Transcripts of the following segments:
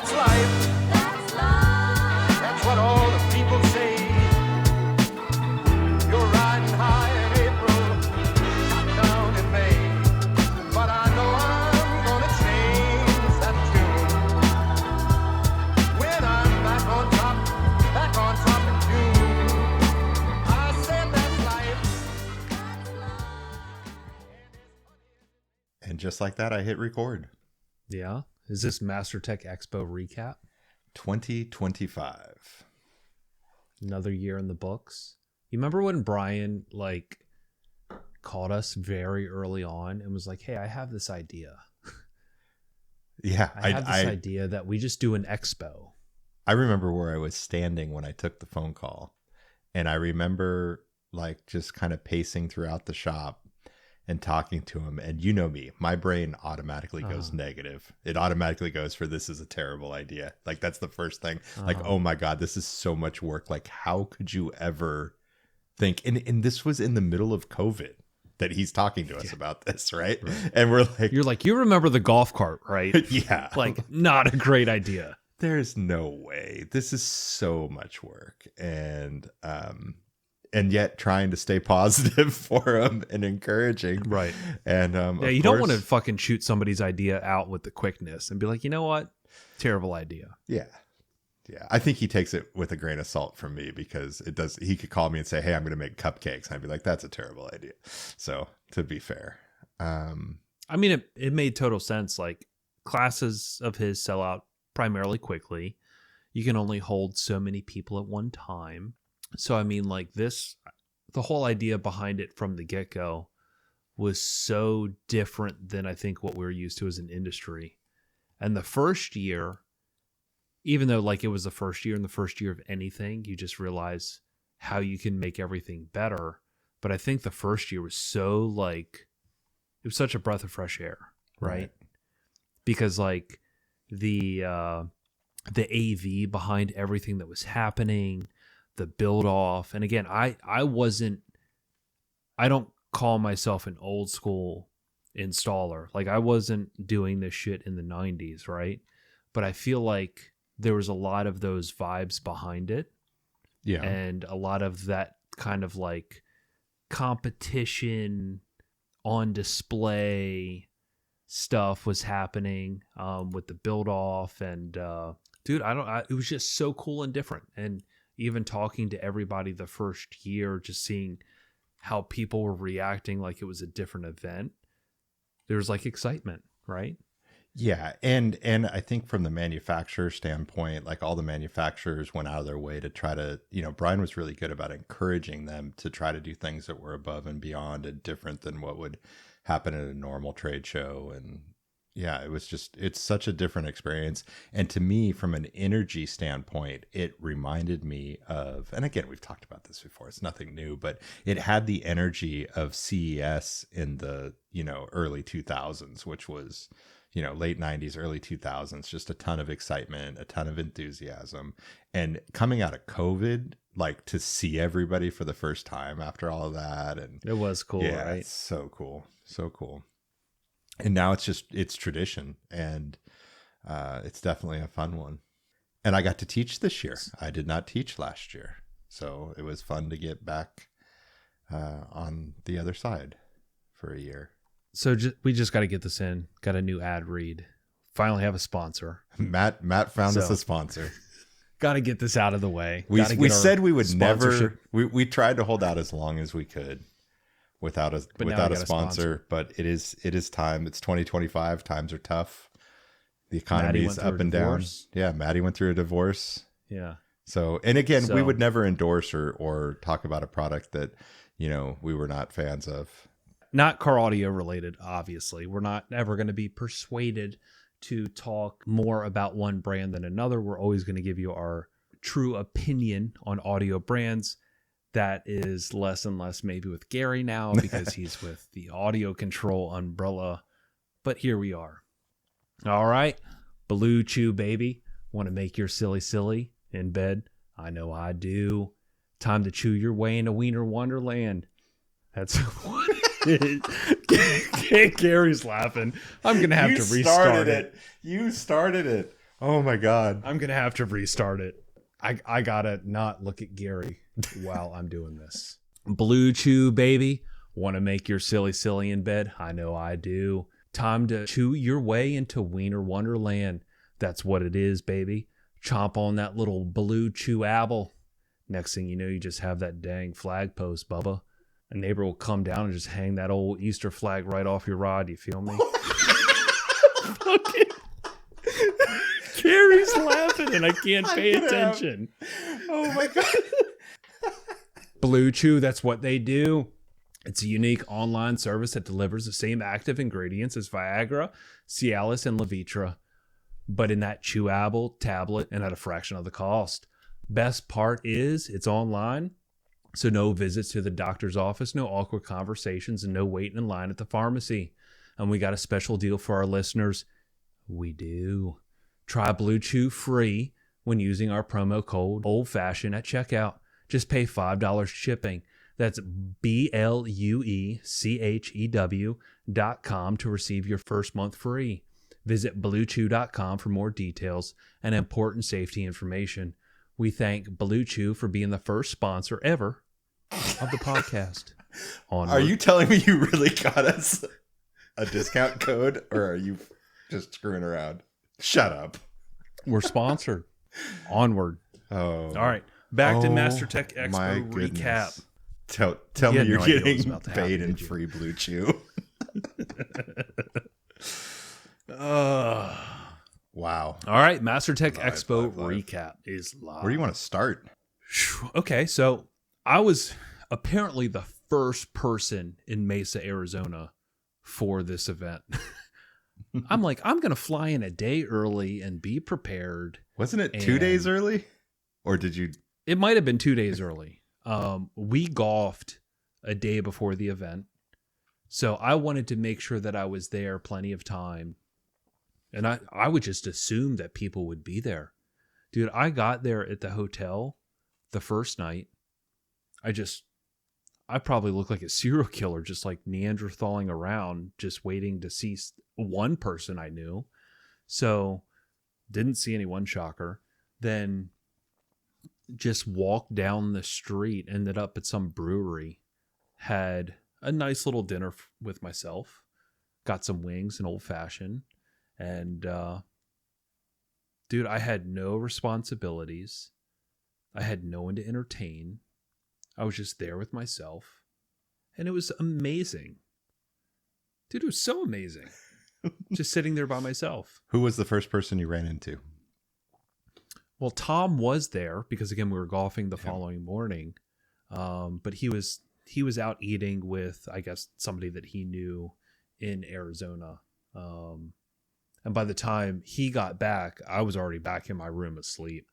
that's life. That's life. That's what all the people say. You're riding high in April, shot down in May. But I know I'm gonna change that tune when I'm back on top in June. I said that's life. And just like that, I hit record. Yeah. Is this MasterTech Expo recap? 2025. Another year in the books. You remember when Brian called us very early on and was like, "Hey, I have this idea. Yeah, I have this idea that we just do an expo." I remember where I was standing when I took the phone call, and I remember just kind of pacing throughout the shop and talking to him. And you know me, my brain automatically goes negative. It automatically goes for, this is a terrible idea. That's the first thing. Oh my God, this is so much work. How could you ever think? And this was in the middle of COVID that he's talking to us about this, right? And we're like, you're like, you remember the golf cart, right? Yeah. Not a great idea. There's no way. This is so much work. And yet trying to stay positive for him and encouraging. Right. And you don't want to fucking shoot somebody's idea out with the quickness and be like, you know what? Terrible idea. Yeah. Yeah. I think he takes it with a grain of salt from me, because he could call me and say, "Hey, I'm going to make cupcakes." And I'd be like, "That's a terrible idea." So to be fair. I mean, it made total sense. Classes of his sell out primarily quickly. You can only hold so many people at one time. So, I mean, the whole idea behind it from the get-go was so different than I think what we're used to as an industry. And the first year, even though it was the first year and the first year of anything, you just realize how you can make everything better. But I think the first year was so it was such a breath of fresh air, right? Because the AV behind everything that was happening, the build off. And again, I don't call myself an old school installer. I wasn't doing this shit in the 90s, right? But I feel like there was a lot of those vibes behind it. Yeah. And a lot of that kind of competition on display stuff was happening with the build off. And dude, it was just so cool and different. And even talking to everybody the first year, just seeing how people were reacting like it was a different event, there was excitement, right? Yeah. And I think from the manufacturer standpoint, all the manufacturers went out of their way to try to, Brian was really good about encouraging them to try to do things that were above and beyond and different than what would happen at a normal trade show. And yeah, it's such a different experience. And to me, from an energy standpoint, it reminded me of, and again, we've talked about this before, it's nothing new, but it had the energy of CES in the, early 2000s, which was, late 90s, early 2000s, just a ton of excitement, a ton of enthusiasm. And coming out of COVID, to see everybody for the first time after all of that. And it was cool, yeah, right? It's so cool. So cool. And now it's tradition, and it's definitely a fun one. And I got to teach this year. I did not teach last year. So it was fun to get back on the other side for a year. So we just got to get this in. Got a new ad read. Finally have a sponsor. Matt found us a sponsor. Got to get this out of the way. We said we would never. We tried to hold out as long as we could without a sponsor, but it is time. It's 2025. Times are tough. The economy is up and down. Yeah, Maddie went through a divorce. Yeah. So, and again, we would never endorse or talk about a product that we were not fans of. Not car audio related, obviously. We're not ever going to be persuaded to talk more about one brand than another. We're always going to give you our true opinion on audio brands. That is less and less maybe with Gary now because he's with the audio control umbrella. But here we are. All right. Blue Chew, baby. Want to make your silly in bed? I know I do. Time to chew your way into Wiener Wonderland. That's what Gary's laughing. I'm going to have to restart it. You started it. Oh my God. I'm gonna have to restart it. I gotta not look at Gary while I'm doing this. Blue Chew, baby. Want to make your silly in bed? I know I do. Time to chew your way into Wiener Wonderland. That's what it is, baby. Chomp on that little Blue Chew apple. Next thing you know, you just have that dang flag post, Bubba. A neighbor will come down and just hang that old Easter flag right off your rod. You feel me? Gary's laughing and I can't pay attention. Oh my God. Blue Chew, that's what they do. It's a unique online service that delivers the same active ingredients as Viagra, Cialis, and Levitra, but in that chewable tablet and at a fraction of the cost. Best part is it's online, so no visits to the doctor's office, no awkward conversations, and no waiting in line at the pharmacy. And we got a special deal for our listeners. We do. Try Blue Chew free when using our promo code OLDFASHION at checkout. Just pay $5 shipping. That's BLUECHEW.com to receive your first month free. Visit BlueChew.com for more details and important safety information. We thank Blue Chew for being the first sponsor ever of the podcast. Onward. Are you telling me you really got us a discount code, or are you just screwing around? Shut up. We're sponsored. Onward. Oh. All right. Back to Oh, MasterTech my Expo goodness. recap. Tell You me had you're no idea what was getting about to paid happen, in did you? free Blue Chew. Wow. All right. MasterTech Live, Expo live. recap is live. Where do you want to start? Okay. So I was apparently the first person in Mesa, Arizona for this event. I'm like, I'm going to fly in a day early and be prepared. Wasn't it 2 days early? Or did you? It might have been 2 days early. We golfed a day before the event. So I wanted to make sure that I was there plenty of time. And I would just assume that people would be there. Dude, I got there at the hotel the first night. I probably looked like a serial killer, just like Neanderthaling around, just waiting to see one person I knew. So didn't see anyone, shocker. Then just walked down the street, ended up at some brewery, had a nice little dinner with myself, got some wings and old fashioned. And, dude, I had no responsibilities. I had no one to entertain. I was just there with myself. And it was amazing. Dude, it was so amazing. Just sitting there by myself. Who was the first person you ran into? Well, Tom was there because, again, we were golfing the following morning. But he was out eating with, I guess, somebody that he knew in Arizona. And by the time he got back, I was already back in my room asleep.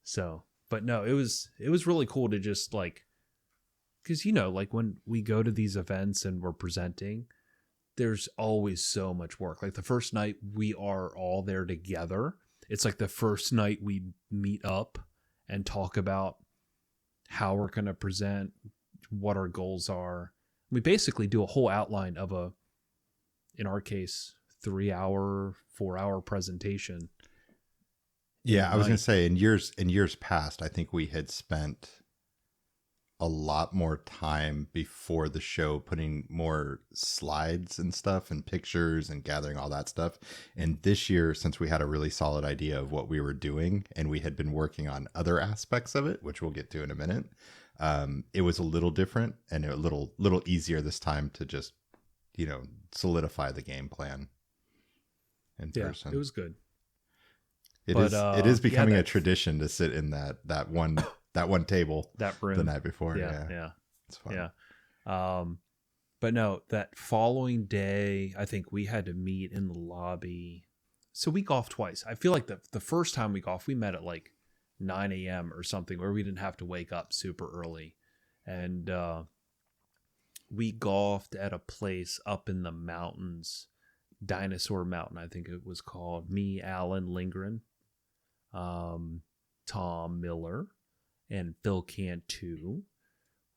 So, but no, it was really cool to just like, because, you know, like when we go to these events and we're presenting, there's always so much work. Like the first night we are all there together. It's like the first night we meet up and talk about how we're going to present, what our goals are. We basically do a whole outline of in our case, 3-hour, 4-hour presentation. Yeah, I was going to say in years past, I think we had spent a lot more time before the show putting more slides and stuff and pictures and gathering all that stuff. And this year, since we had a really solid idea of what we were doing and we had been working on other aspects of it, which we'll get to in a minute, it was a little different and a little easier this time to just, you know, solidify the game plan in person. It was good. It is becoming a tradition to sit in that one table that room the night before. Yeah. It's fun. Yeah. But no, that following day, I think we had to meet in the lobby. So we golfed twice. I feel like the first time we golfed, we met at like 9 a.m. or something where we didn't have to wake up super early. And we golfed at a place up in the mountains, Dinosaur Mountain, I think it was called. Me, Alan Lindgren, Tom Miller, and Phil Cantu.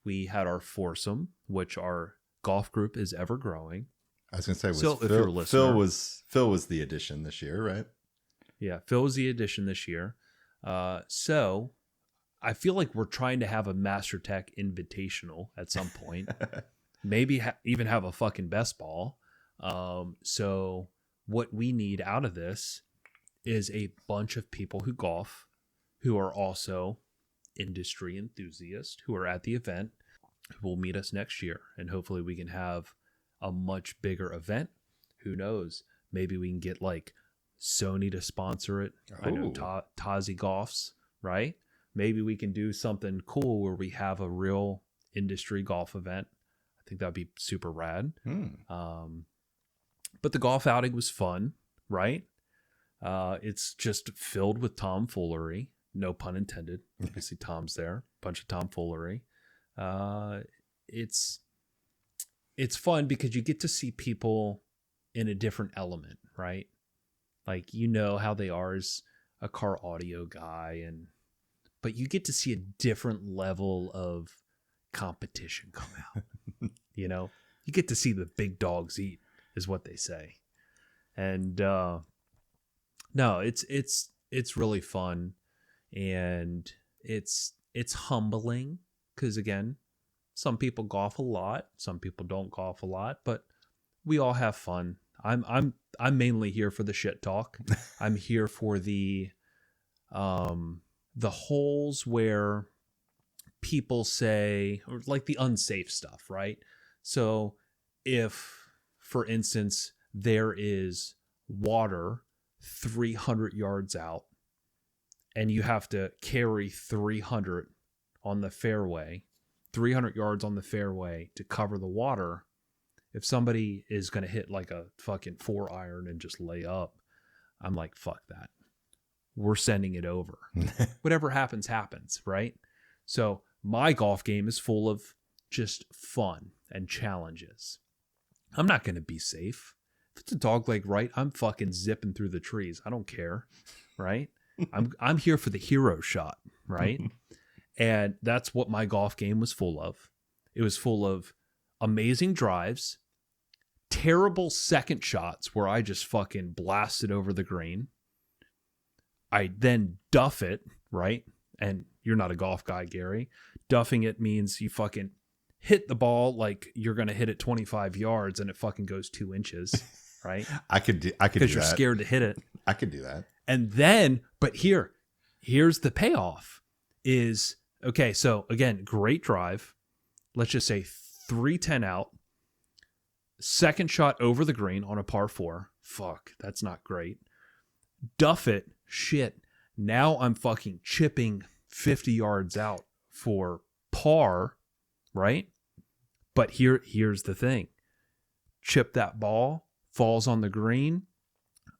We had our foursome, which our golf group is ever growing. I was going to say, So if you're a listener- Phil was the addition this year, right? Yeah, Phil was the addition this year. So I feel like we're trying to have a MasterTech Invitational at some point. Maybe even have a fucking best ball. So what we need out of this is a bunch of people who golf, who are also industry enthusiasts, who are at the event, who will meet us next year. And hopefully we can have a much bigger event. Who knows? Maybe we can get like Sony to sponsor it. I know Tazi Golfs, right? Maybe we can do something cool where we have a real industry golf event. I think that'd be super rad. But the golf outing was fun, right? It's just filled with tomfoolery. No pun intended. Obviously, Tom's there. Bunch of tomfoolery. It's fun because you get to see people in a different element, right? Like, you know how they are as a car audio guy, but you get to see a different level of competition come out. You know, you get to see the big dogs eat, is what they say. And no, it's really fun, and it's humbling because, again, some people golf a lot, some people don't golf a lot, but we all have fun. I'm mainly here for the shit talk. I'm here for the holes where people say, or like the unsafe stuff, right? So if, for instance, there is water 300 yards out and you have to carry 300 on the fairway, 300 yards on the fairway to cover the water, if somebody is going to hit like a fucking 4-iron and just lay up, I'm like, fuck that. We're sending it over. Whatever happens, happens, right? So my golf game is full of just fun and challenges. I'm not going to be safe. If it's a dog leg right, I'm fucking zipping through the trees. I don't care, right? I'm here for the hero shot, right? And that's what my golf game was full of. It was full of amazing drives, terrible second shots where I just fucking blasted over the green. I then duff it, right? And you're not a golf guy, Gary. Duffing it means you fucking hit the ball like you're going to hit it 25 yards and it fucking goes 2 inches, right? I could do that. Because you're scared to hit it. I could do that. And then, but here's the payoff is, okay, so again, great drive. Let's just say 310 out. Second shot over the green on a par 4. Fuck, that's not great. Duff it. Shit. Now I'm fucking chipping 50 yards out for par, right? But here's the thing. Chip that ball, falls on the green,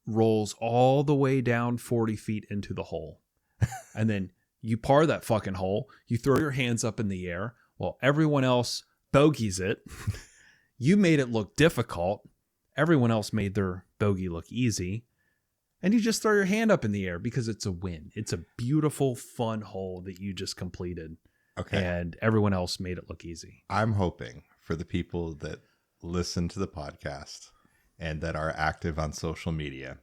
rolls all the way down 40 feet into the hole. And then you par that fucking hole. You throw your hands up in the air while everyone else bogeys it. You made it look difficult. Everyone else made their bogey look easy. And you just throw your hand up in the air because it's a win. It's a beautiful, fun hole that you just completed. Okay. And everyone else made it look easy. I'm hoping for the people that listen to the podcast and that are active on social media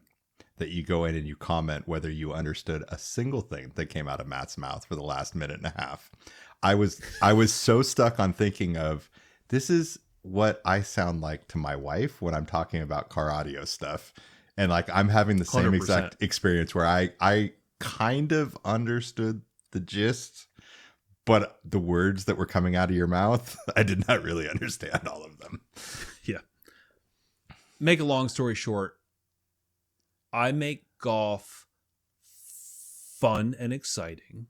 that you go in and you comment whether you understood a single thing that came out of Matt's mouth for the last minute and a half. I was so stuck on thinking of, this is what I sound like to my wife when I'm talking about car audio stuff. And like, I'm having the same 100%. exact experience where I kind of understood the gist, but the words that were coming out of your mouth, I did not really understand all of them. Yeah. Make a long story short, I make golf fun and exciting.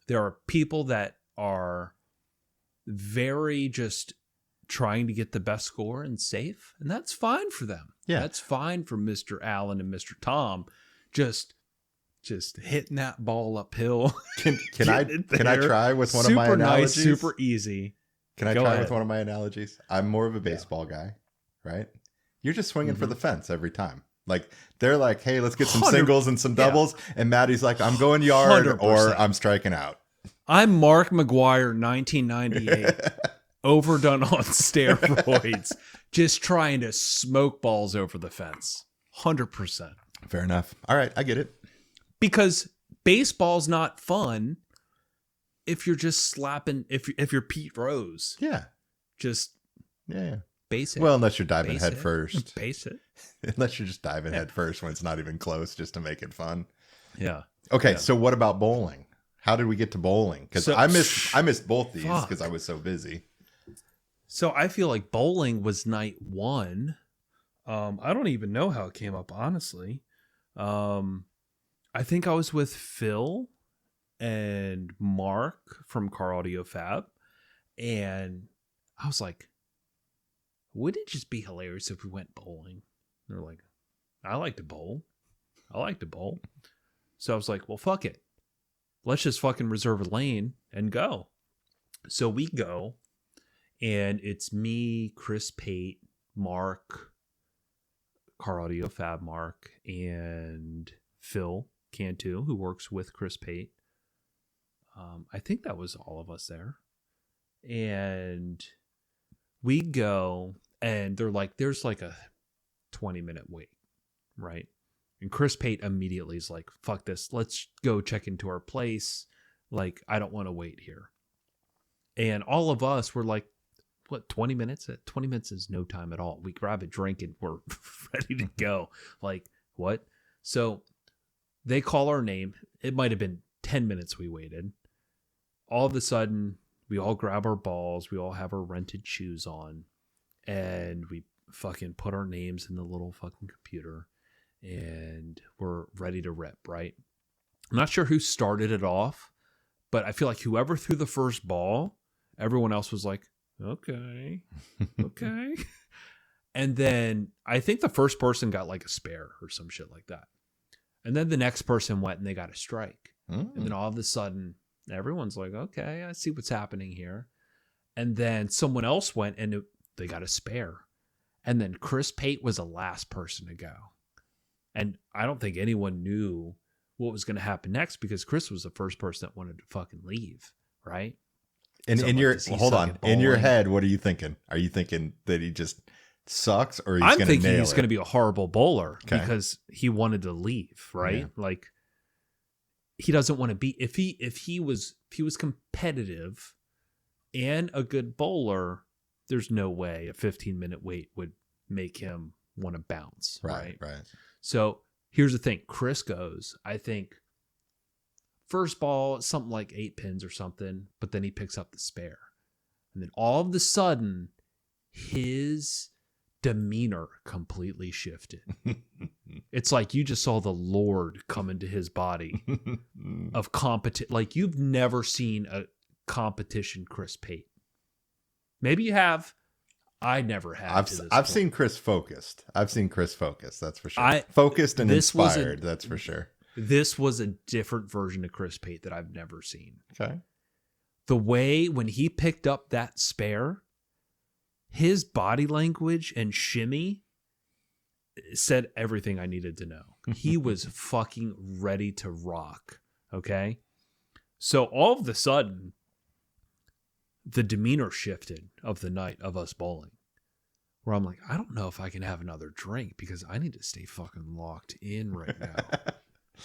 There are people that are very just trying to get the best score and safe, and that's fine for them. Yeah. That's fine for Mr. Allen and Mr. Tom. Just hitting that ball uphill. Can I try with one of my super analogies? nice, super easy. Can I Go try ahead. with one of my analogies? I'm more of a baseball guy, right? You're just swinging for the fence every time. Like, they're like, hey, let's get some 100 singles and some doubles. And Maddie's like, I'm going yard 100%. or I'm striking out. I'm Mark McGuire, 1998, overdone on steroids, just trying to smoke balls over the fence. 100%. Fair enough. All right, I get it. Because baseball's not fun if you're just slapping, if you're Pete Rose. Yeah. Just Yeah. base it. Well, unless you're diving Base head it. first. Base it. Unless you're just diving head first when it's not even close, just to make it fun. Yeah. Okay, Yeah. so what about bowling? How did we get to bowling? Because So- I missed both these Fuck. because I was so busy. So I feel like bowling was night one. I don't even know how it came up, honestly. I think I was with Phil and Mark from Car Audio Fab, and I was like, would it just be hilarious if we went bowling? They're like, I like to bowl. I like to bowl. So I was like, well, fuck it. Let's just fucking reserve a lane and go. So we go, and it's me, Chris Pate, Mark, Car Audio Fab Mark, and Phil Cantu, who works with Chris Pate. I think that was all of us there. And we go, and they're like, there's like a 20-minute wait, right? And Chris Pate immediately is like, fuck this. Let's go check into our place. Like, I don't want to wait here. And all of us were like, what, 20 minutes? 20 minutes is no time at all. We grab a drink and we're ready to go. Like, what? So they call our name. It might have been 10 minutes we waited. All of a sudden, we all grab our balls. We all have our rented shoes on. And we fucking put our names in the little fucking computer. And we're ready to rip, right? I'm not sure who started it off, but I feel like whoever threw the first ball, everyone else was like, okay. And then I think the first person got like a spare or some shit like that. And then the next person went and they got a strike. And then all of a sudden, everyone's like, okay, I see what's happening here. And then someone else went and they got a spare. And then Chris Pate was the last person to go. And I don't think anyone knew what was going to happen next because Chris was the first person that wanted to fucking leave, right? And So in like, your does he hold suck on, at in your bowling? head, what are you thinking? Are you thinking that he just sucks, or he's I'm going to thinking nail he's it? going to be a horrible bowler Okay. because he wanted to leave, right? Yeah. Like he doesn't want to be. If he was competitive and a good bowler, there's no way a 15-minute wait would make him want to bounce, right? Right. So here's the thing: Chris goes, I think, first ball something like 8 pins or something, but then he picks up the spare, and then all of a sudden, his demeanor completely shifted. It's like you just saw the Lord come into his body of competition. Like you've never seen a competition Chris Pate. Maybe you have. I never have. I've seen Chris focused. That's for sure. I- Focused and this was a- inspired. That's for sure. This was a different version of Chris Pate that I've never seen. Okay. The way when he picked up that spare, his body language and shimmy said everything I needed to know. He was fucking ready to rock. Okay. So all of a sudden, the demeanor shifted of the night of us bowling, where I'm like, I don't know if I can have another drink because I need to stay fucking locked in right now.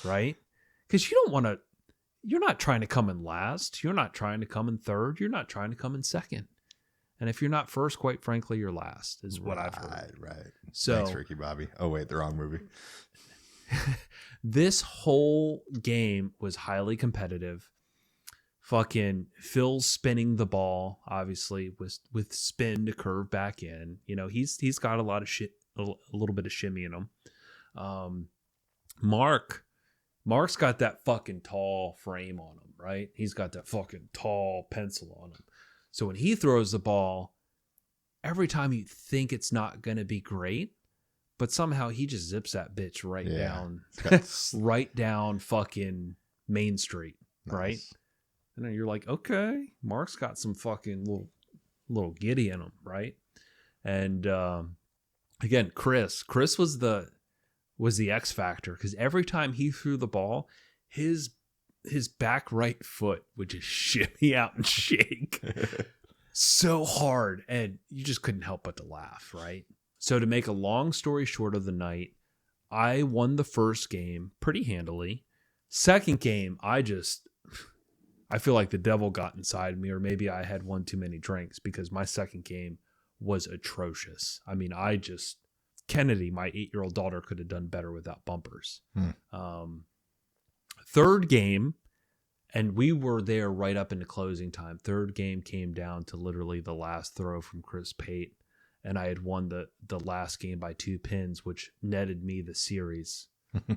Right? Because you don't want to, you're not trying to come in last. You're not trying to come in third. You're not trying to come in second. And if you're not first, quite frankly, you're last, is what I've heard. Right. So Thanks, Ricky Bobby. Oh, wait, the wrong movie. this whole game was highly competitive. Fucking Phil's spinning the ball, obviously, with spin to curve back in. You know, he's got a lot of shit, a little bit of shimmy in him. Mark's got that fucking tall frame on him, right? He's got that fucking tall pencil on him. So when he throws the ball, every time you think it's not going to be great, but somehow he just zips that bitch right down, right down fucking Main Street, right? And then you're like, okay, Mark's got some fucking little giddy in him, right? And again, Chris was the X factor because every time he threw the ball, his back right foot would just shimmy out and shake so hard, and you just couldn't help but to laugh, right? So to make a long story short of the night, I won the first game pretty handily. Second game, I feel like the devil got inside me, or maybe I had one too many drinks, because my second game was atrocious. I mean, Kennedy, my 8-year-old daughter, could have done better without bumpers. Third game, and we were there right up into closing time. Third game came down to literally the last throw from Chris Pate, and I had won the last game by 2 pins, which netted me the series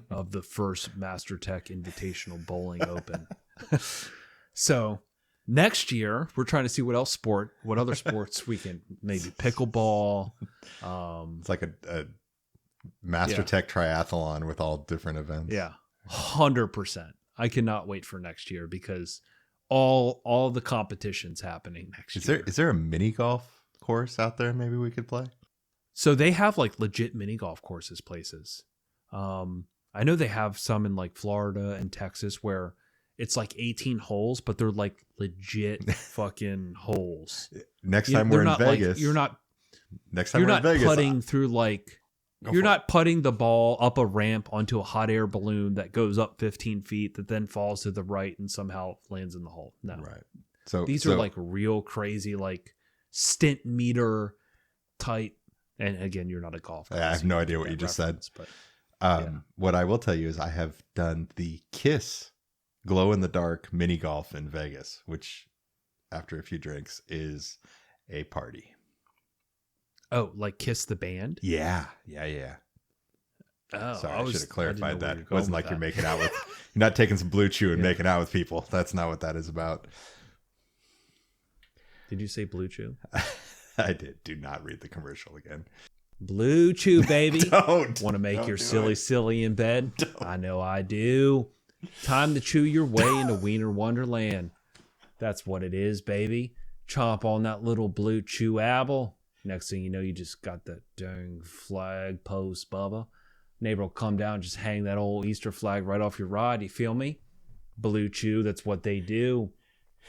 of the first MasterTech Invitational Bowling Open. So next year, we're trying to see what other sports we can, maybe pickleball. It's like a MasterTech triathlon with all different events. Yeah, 100%. I cannot wait for next year, because all the competition's happening next year. Is there a mini golf course out there maybe we could play? So they have like legit mini golf courses places. I know they have some in like Florida and Texas where it's like 18 holes, but they're like legit fucking holes. Next time we're in Vegas, like, you're not Vegas, putting through like, you're not putting the ball up a ramp onto a hot air balloon that goes up 15 feet that then falls to the right and somehow lands in the hole. No. Right. So these are like real crazy, like stint meter type. And again, you're not a golf guy. I have no idea what you just said. But what I will tell you is I have done the KISS glow in the dark mini golf in Vegas, which after a few drinks is a party. Oh, like Kiss the band? Yeah. Oh, sorry, I should have clarified that. It wasn't like you're making out with, you're not taking some Blue Chew and making out with people. That's not what that is about. Did you say Blue Chew? I did. Do not read the commercial again. Blue Chew, baby. Don't. Want to make your silly in bed? Don't. I know I do. Time to chew your way into Wiener Wonderland. That's what it is, baby. Chomp on that little Blue Chew apple. Next thing you know, you just got that dang flag post, Bubba. Neighbor will come down and just hang that old Easter flag right off your rod. You feel me? Blue Chew, that's what they do.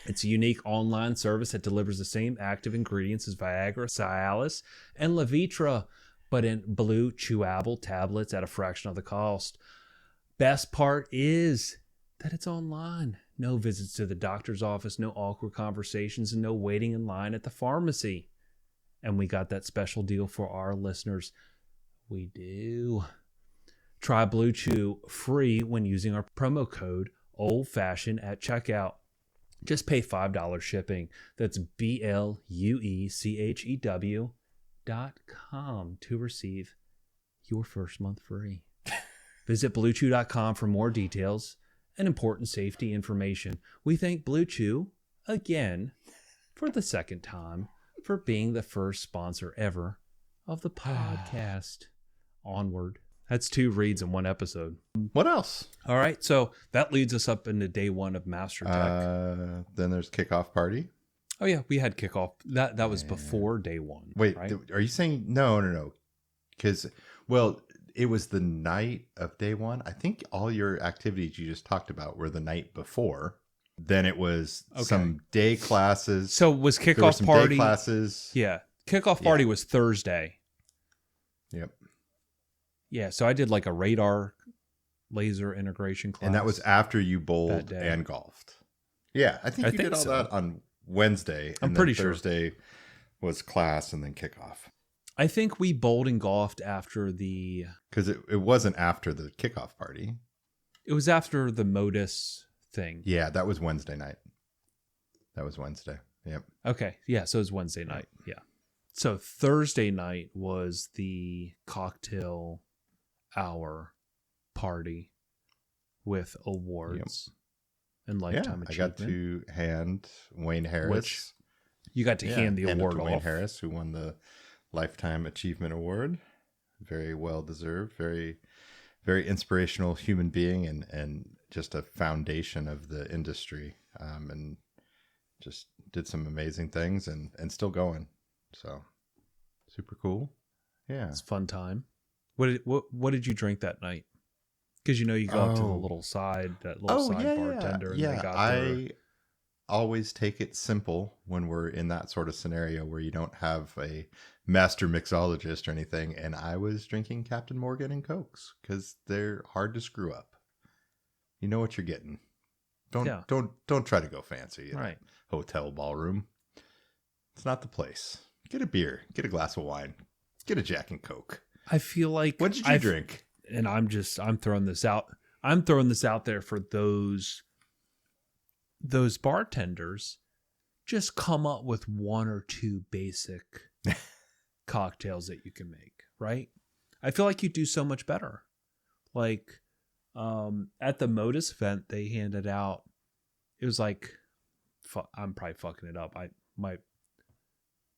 It's a unique online service that delivers the same active ingredients as Viagra, Cialis, and Levitra, but in Blue Chewable tablets at a fraction of the cost. Best part is that it's online. No visits to the doctor's office, no awkward conversations, and no waiting in line at the pharmacy. And we got that special deal for our listeners. We do. Try Blue Chew free when using our promo code OLDFASHION at checkout. Just pay $5 shipping. That's BLUECHEW.com to receive your first month free. Visit BlueChew.com for more details and important safety information. We thank Blue Chew again for the second time for being the first sponsor ever of the podcast. Onward. That's 2 reads in 1 episode. What else? All right, so that leads us up into day 1 of MasterTech. Then there's kickoff party. Oh yeah, we had kickoff. That was before day 1. Wait, right? Are you saying no? Because it was the night of day 1. I think all your activities you just talked about were the night before. Then it was some day classes. So was kickoff there were some party day classes? Yeah, kickoff party was Thursday. Yep. Yeah, so I did like a radar laser integration class. And that was after you bowled and golfed. Yeah, I think you did all that on Wednesday. I'm pretty sure. Thursday was class and then kickoff. I think we bowled and golfed after the... Because it wasn't after the kickoff party. It was after the Modus thing. Yeah, that was Wednesday night. That was Wednesday. Yep. Okay. Yeah, so it was Wednesday night. Yeah. So Thursday night was the cocktail hour party with awards and lifetime achievement. I got to hand Wayne Harris. Which you got to hand the award to off. Wayne Harris, who won the Lifetime Achievement Award. Very well deserved. Very, very inspirational human being and just a foundation of the industry. And just did some amazing things and still going. So super cool. Yeah. It's a fun time. What did you drink that night? Because you go up to the little side, that little side bartender. Yeah, and they got always take it simple when we're in that sort of scenario where you don't have a master mixologist or anything. And I was drinking Captain Morgan and Cokes because they're hard to screw up. You know what you're getting. Don't try to go fancy. In a hotel ballroom. It's not the place. Get a beer. Get a glass of wine. Get a Jack and Coke. I feel like what did you drink? And I'm throwing this out. I'm throwing this out there for those bartenders. Just come up with one or two basic cocktails that you can make, right? I feel like you do so much better. Like at the Modus event, they handed out, it was like, I'm probably fucking it up. My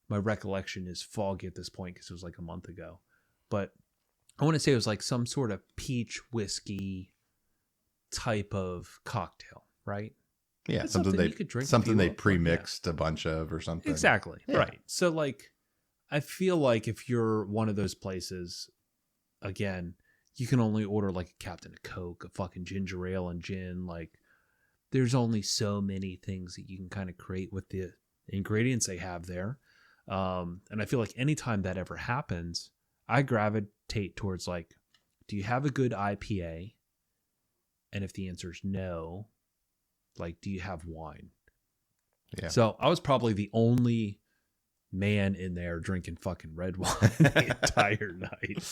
recollection is foggy at this point because it was like a month ago. But I want to say it was like some sort of peach whiskey type of cocktail, right? Yeah, it's something they you could drink something they pre-mixed a bunch of or something. Exactly. Yeah. Right. So like I feel like if you're one of those places, again, you can only order like a Captain of Coke, a fucking ginger ale and gin. Like there's only so many things that you can kind of create with the ingredients they have there. And I feel like anytime that ever happens, I gravitate towards like, do you have a good IPA? And if the answer is no, like, do you have wine? Yeah. So I was probably the only man in there drinking fucking red wine the entire night.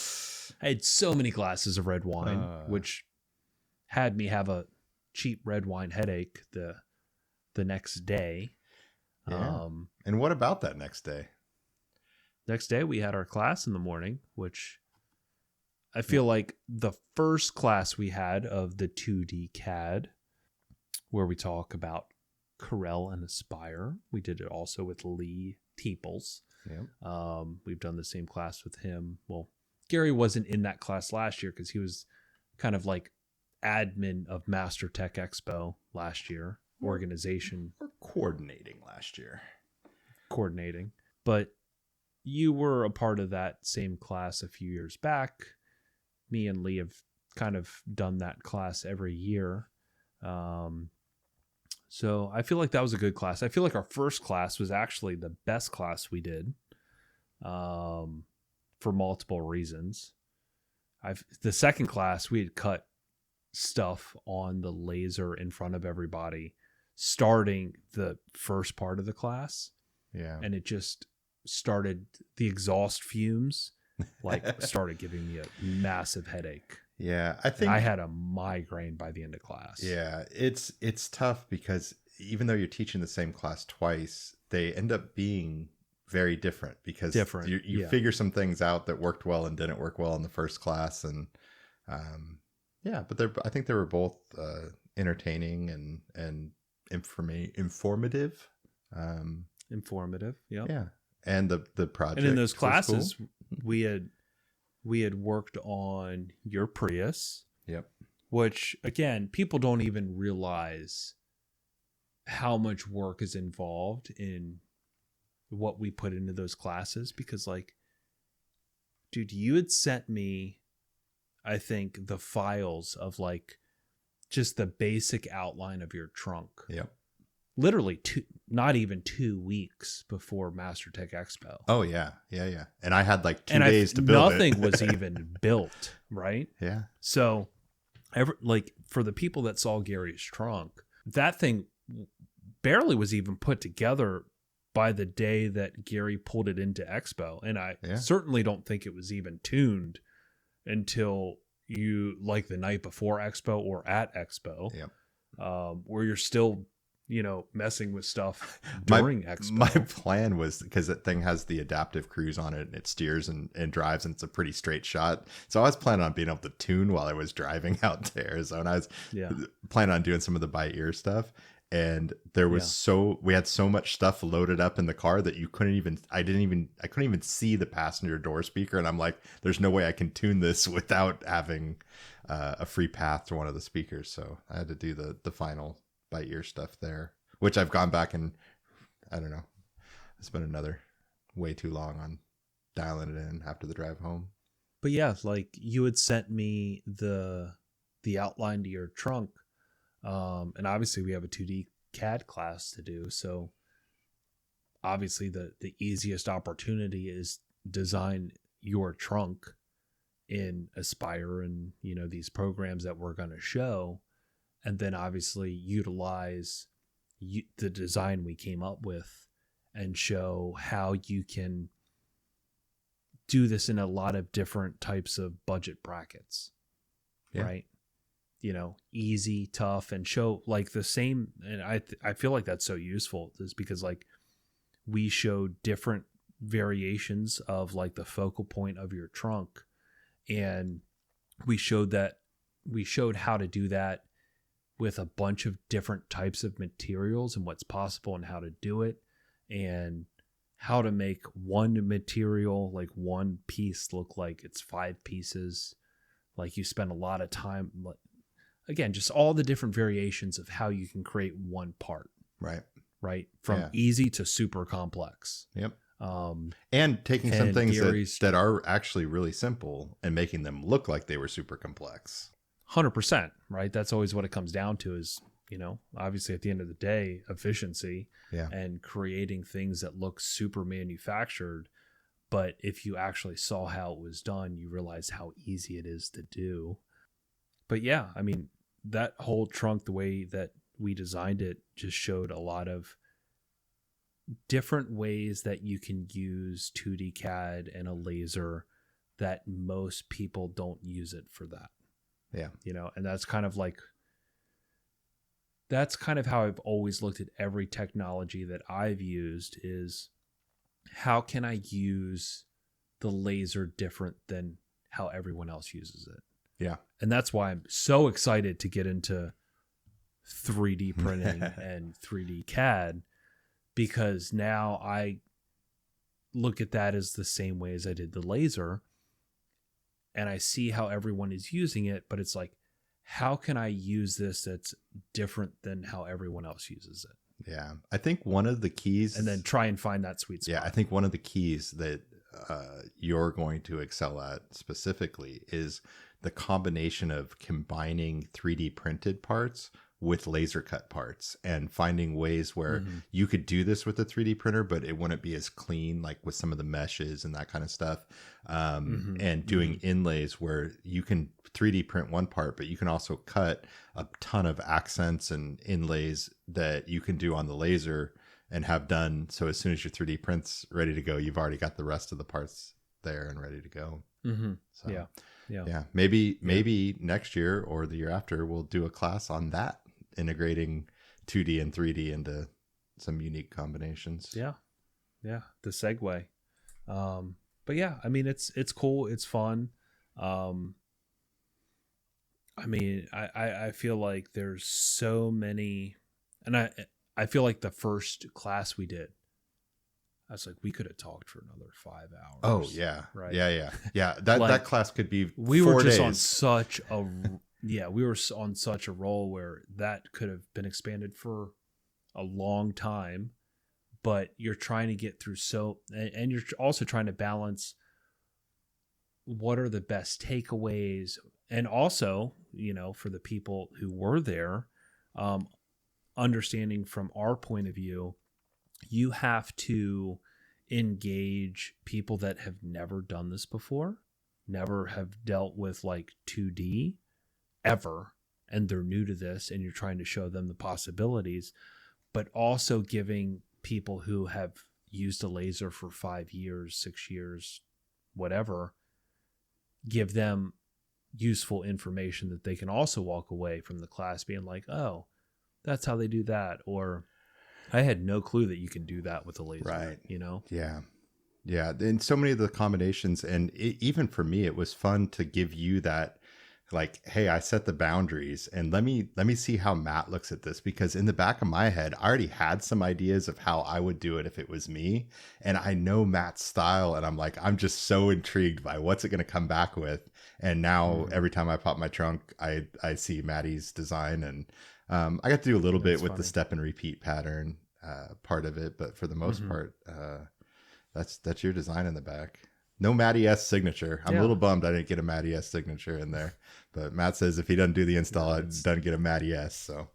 I had so many glasses of red wine, which had me have a cheap red wine headache the next day. Yeah. And what about that next day? Next day we had our class in the morning, which I feel like the first class we had of the 2D CAD, where we talk about Corel and Aspire. We did it also with Lee Teeples. Yeah. We've done the same class with him. Well, Gary wasn't in that class last year because he was kind of like admin of MasterTech Expo last year. Organization. Or coordinating last year. Coordinating. But you were a part of that same class a few years back. Me and Lee have kind of done that class every year. So I feel like that was a good class. I feel like our first class was actually the best class we did, for multiple reasons. The second class, we had cut stuff on the laser in front of everybody, starting the first part of the class. Yeah. And it just started, the exhaust fumes, like started giving me a massive headache. Yeah, I think I had a migraine by the end of class. Yeah, it's tough because even though you're teaching the same class twice, they end up being very different because you figure some things out that worked well and didn't work well in the first class, and but I think they were both entertaining and informative. Informative, yeah, and the project. And in those classes, cool. we had worked on your Prius. Yep. Which, again, people don't even realize how much work is involved in what we put into those classes. Because, like, dude, you had sent me, I think, the files of, like, just the basic outline of your trunk. Yep. Literally not even 2 weeks before MasterTech Expo. Oh, yeah. Yeah. And I had like 2 days to build nothing it. was even built, right? Yeah. So, like, for the people that saw Gary's trunk, that thing barely was even put together by the day that Gary pulled it into Expo. And I certainly don't think it was even tuned until like the night before Expo or at Expo. Yep. Where you're still, messing with stuff during Expo. My plan was, because that thing has the adaptive cruise on it and it steers and drives, and it's a pretty straight shot. So I was planning on being able to tune while I was driving out to Arizona. I was planning on doing some of the by ear stuff. And there was we had so much stuff loaded up in the car that I couldn't even see the passenger door speaker. And I'm like, there's no way I can tune this without having a free path to one of the speakers. So I had to do the final by ear stuff there, which I've gone back and I don't know. It's been another way too long on dialing it in after the drive home. But yeah, like you had sent me the outline to your trunk. And obviously we have a 2D CAD class to do. So obviously the easiest opportunity is design your trunk in Aspire and, you know, these programs that we're going to show, and then obviously utilize the design we came up with and show how you can do this in a lot of different types of budget brackets. Yeah. Right. You know, easy, tough, and show like the same. And I feel like that's so useful is because like we showed different variations of like the focal point of your trunk, and we showed how to do that with a bunch of different types of materials and what's possible and how to do it, and how to make one material, like one piece, look like it's 5 pieces. Like you spend a lot of time, again, just all the different variations of how you can create one part. Right. From easy to super complex. Yep. And taking some things that are actually really simple and making them look like they were super complex. 100%. Right. That's always what it comes down to is, you know, obviously at the end of the day, efficiency and creating things that look super manufactured. But if you actually saw how it was done, you realize how easy it is to do. But yeah, I mean, that whole trunk, the way that we designed it, just showed a lot of different ways that you can use 2D CAD and a laser that most people don't use it for that. Yeah. You know, and that's kind of how I've always looked at every technology that I've used is how can I use the laser different than how everyone else uses it? Yeah. And that's why I'm so excited to get into 3D printing and 3D CAD, because now I look at that as the same way as I did the laser, and I see how everyone is using it, but it's like, how can I use this that's different than how everyone else uses it? Yeah. I think one of the keys, and then try and find that sweet spot. Yeah. I think one of the keys that you're going to excel at specifically is the combination of combining 3D printed parts with laser cut parts and finding ways where you could do this with a 3D printer, but it wouldn't be as clean, like with some of the meshes and that kind of stuff. And doing inlays where you can 3D print one part, but you can also cut a ton of accents and inlays that you can do on the laser and have done. So as soon as your 3D print's ready to go, you've already got the rest of the parts there and ready to go. So yeah. Maybe next year or the year after, we'll do a class on that, integrating 2D and 3D into some unique combinations. Yeah. The segue. But yeah, I mean, it's cool. It's fun. I mean, I feel like there's so many, and I feel like the first class we did, I was like, we could have talked for another 5 hours. Oh yeah. Right. Yeah. That like, that class could be we 4 were just days. on such a we were on such a roll where that could have been expanded for a long time, but you're trying to get through and you're also trying to balance what are the best takeaways, and also, you know, for the people who were there, understanding from our point of view, you have to engage people that have never done this before, never have dealt with like 2D ever, and they're new to this, and you're trying to show them the possibilities, but also giving people who have used a laser for 5 years, 6 years, whatever, give them useful information that they can also walk away from the class being like, oh, that's how they do that, or I had no clue that you can do that with a laser. Right. You know? Yeah. And so many of the combinations, and even for me, it was fun to give you that, like, hey, I set the boundaries, and let me see how Matt looks at this, because in the back of my head, I already had some ideas of how I would do it if it was me. And I know Matt's style, and I'm like, I'm just so intrigued by what's it going to come back with. And now every time I pop my trunk, I see Maddie's design, and I got to do a little bit with the step and repeat pattern part of it, but for the most part, that's your design in the back. No Matty S signature. I'm a little bummed I didn't get a Matty S signature in there, but Matt says if he doesn't do the install, it doesn't get a Matty S. So,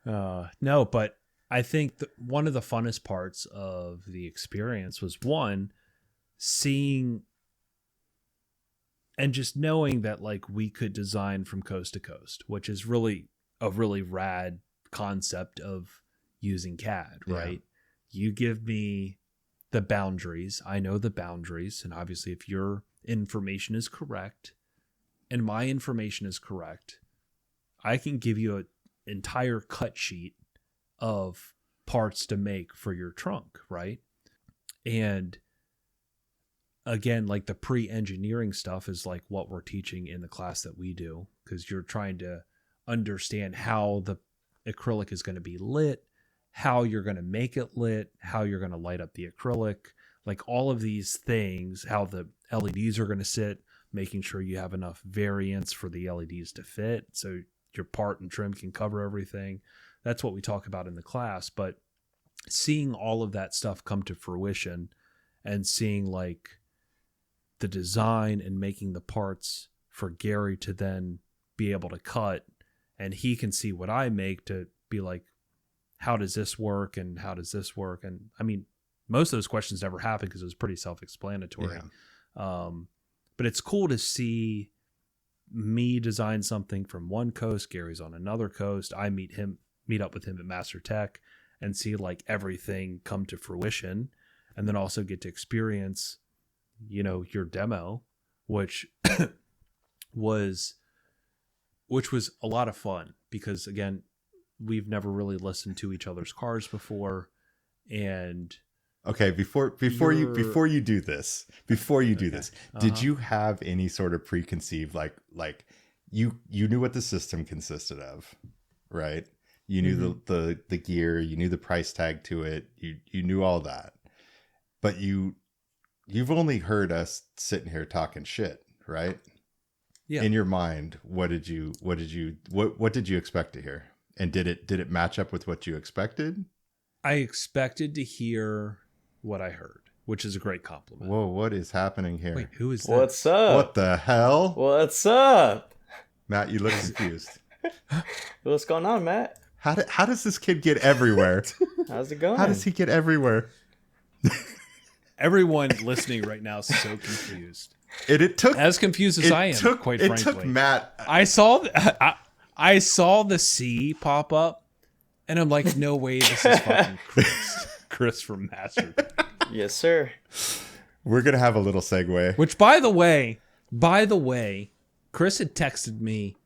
No, but I think one of the funnest parts of the experience was one, seeing and just knowing that like we could design from coast to coast, which is really a really rad concept of using CAD, right? You give me the boundaries. I know the boundaries. And obviously if your information is correct and my information is correct, I can give you an entire cut sheet of parts to make for your trunk, right? And again, like the pre-engineering stuff is like what we're teaching in the class that we do, because you're trying to understand how the acrylic is going to be lit, how you're going to make it lit, how you're going to light up the acrylic, like all of these things, how the LEDs are going to sit, making sure you have enough variance for the LEDs to fit so your part and trim can cover everything. That's what we talk about in the class. But seeing all of that stuff come to fruition and seeing like the design and making the parts for Gary to then be able to cut, and he can see what I make to be like, how does this work and how does this work? And I mean, most of those questions never happened because it was pretty self-explanatory. Yeah. But it's cool to see me design something from one coast, Gary's on another coast. I meet up with him at MasterTech and see like everything come to fruition, and then also get to experience, you know, your demo, which was a lot of fun because again, we've never really listened to each other's cars before. And okay, before you do this, did you have any sort of preconceived like you knew what the system consisted of, right? You knew the gear, you knew the price tag to it, you knew all that. But you've only heard us sitting here talking shit, right? Yeah. In your mind, what did you expect to hear? And did it match up with what you expected? I expected to hear what I heard, which is a great compliment. Whoa, what is happening here? Wait, who is that? What's up? What the hell? What's up? Matt, you look confused. What's going on, Matt? How does this kid get everywhere? How's it going? How does he get everywhere? Everyone listening right now is so confused. It took as confused as I am. Quite frankly, it took Matt. I saw the C pop up, and I'm like, no way, this is fucking Chris from MasterTech. Yes, sir. We're gonna have a little segue. Which, by the way, Chris had texted me.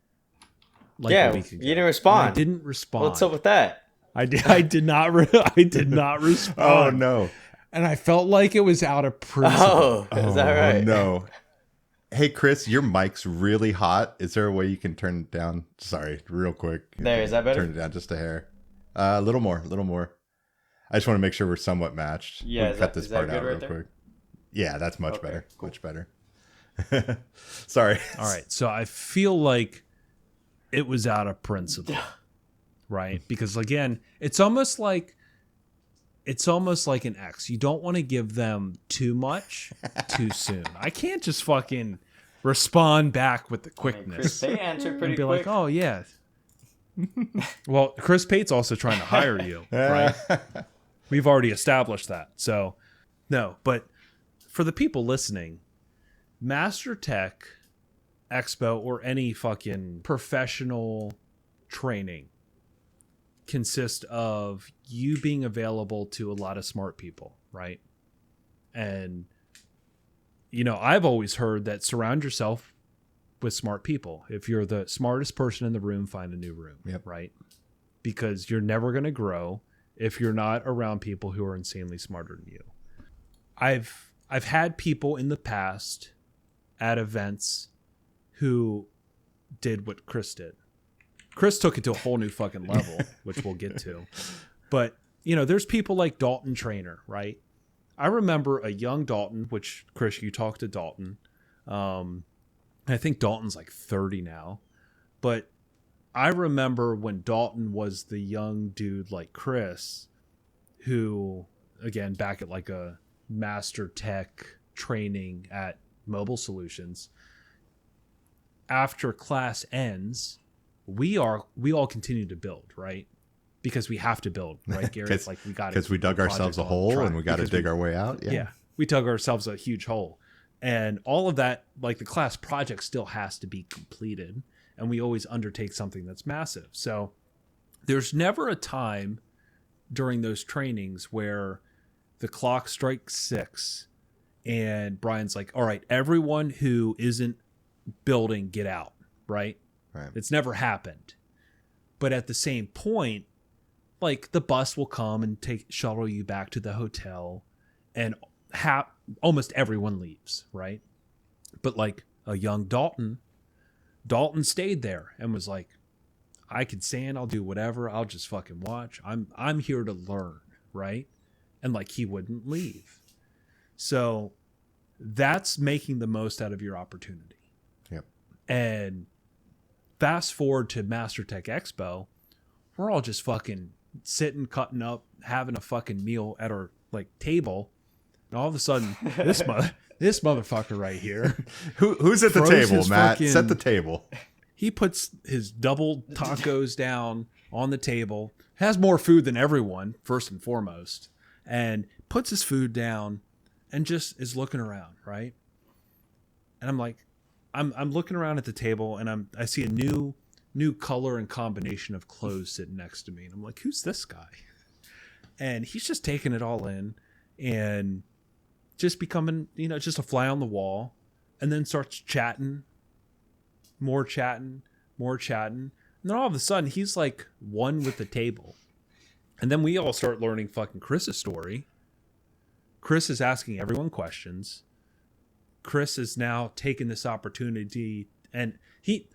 Like a week ago. You didn't respond. I didn't respond. What's up with that? I did not respond. Oh no. And I felt like it was out of principle. Oh, is that right? No. Hey, Chris, your mic's really hot. Is there a way you can turn it down? Sorry, real quick. There, is that better? Turn it down just a hair. A little more. I just want to make sure we're somewhat matched. Yeah, cut this part out real quick. Yeah, that's much better. Cool. Much better. Sorry. All right. So I feel like it was out of principle. Right? Because again, it's almost like an ex. You don't want to give them too much too soon. I can't just fucking respond back with the quickness. Chris Pate answered pretty and be quick. like, oh yeah. Well, Chris Pate's also trying to hire you, right? We've already established that. So no, but for the people listening, MasterTech Expo or any fucking professional training consist of you being available to a lot of smart people, right? And you know, I've always heard that surround yourself with smart people. If you're the smartest person in the room, find a new room. Yep. Right? Because you're never going to grow if you're not around people who are insanely smarter than you. I've had people in the past at events who did what Chris did. Chris took it to a whole new fucking level, which we'll get to. But, you know, there's people like Dalton Trainer, right? I remember a young Dalton, which, Chris, you talked to Dalton. I think Dalton's like 30 now. But I remember when Dalton was the young dude like Chris, who, again, back at like a MasterTech training at Mobile Solutions, after class ends, we all continue to build, right? because we have to build, right, Gary? It's like we got because we dug ourselves a hole and we got to dig our way out. Yeah, we dug ourselves a huge hole, and all of that, like the class project, still has to be completed, and we always undertake something that's massive. So there's never a time during those trainings where the clock strikes 6 and Brian's like, all right, everyone who isn't building, get out, right? It's never happened. But at the same point, like the bus will come and shuttle you back to the hotel, and almost everyone leaves, right? But like a young Dalton stayed there and was like, I can stand, I'll do whatever, I'll just fucking watch. I'm here to learn, right? And like he wouldn't leave. So that's making the most out of your opportunity. Yep. And fast forward to MasterTech Expo, we're all just fucking sitting, cutting up, having a fucking meal at our like table. And all of a sudden, this motherfucker right here. Who's at the table, Matt? Set the table. He puts his double tacos down on the table, has more food than everyone, first and foremost, and puts his food down and just is looking around, right? And I'm like, I'm looking around at the table, and I see a new color and combination of clothes sitting next to me. And I'm like, who's this guy? And he's just taking it all in and just becoming, just a fly on the wall, and then starts chatting. More chatting. And then all of a sudden, he's like one with the table. And then we all start learning fucking Chris's story. Chris is asking everyone questions. Chris is now taking this opportunity, and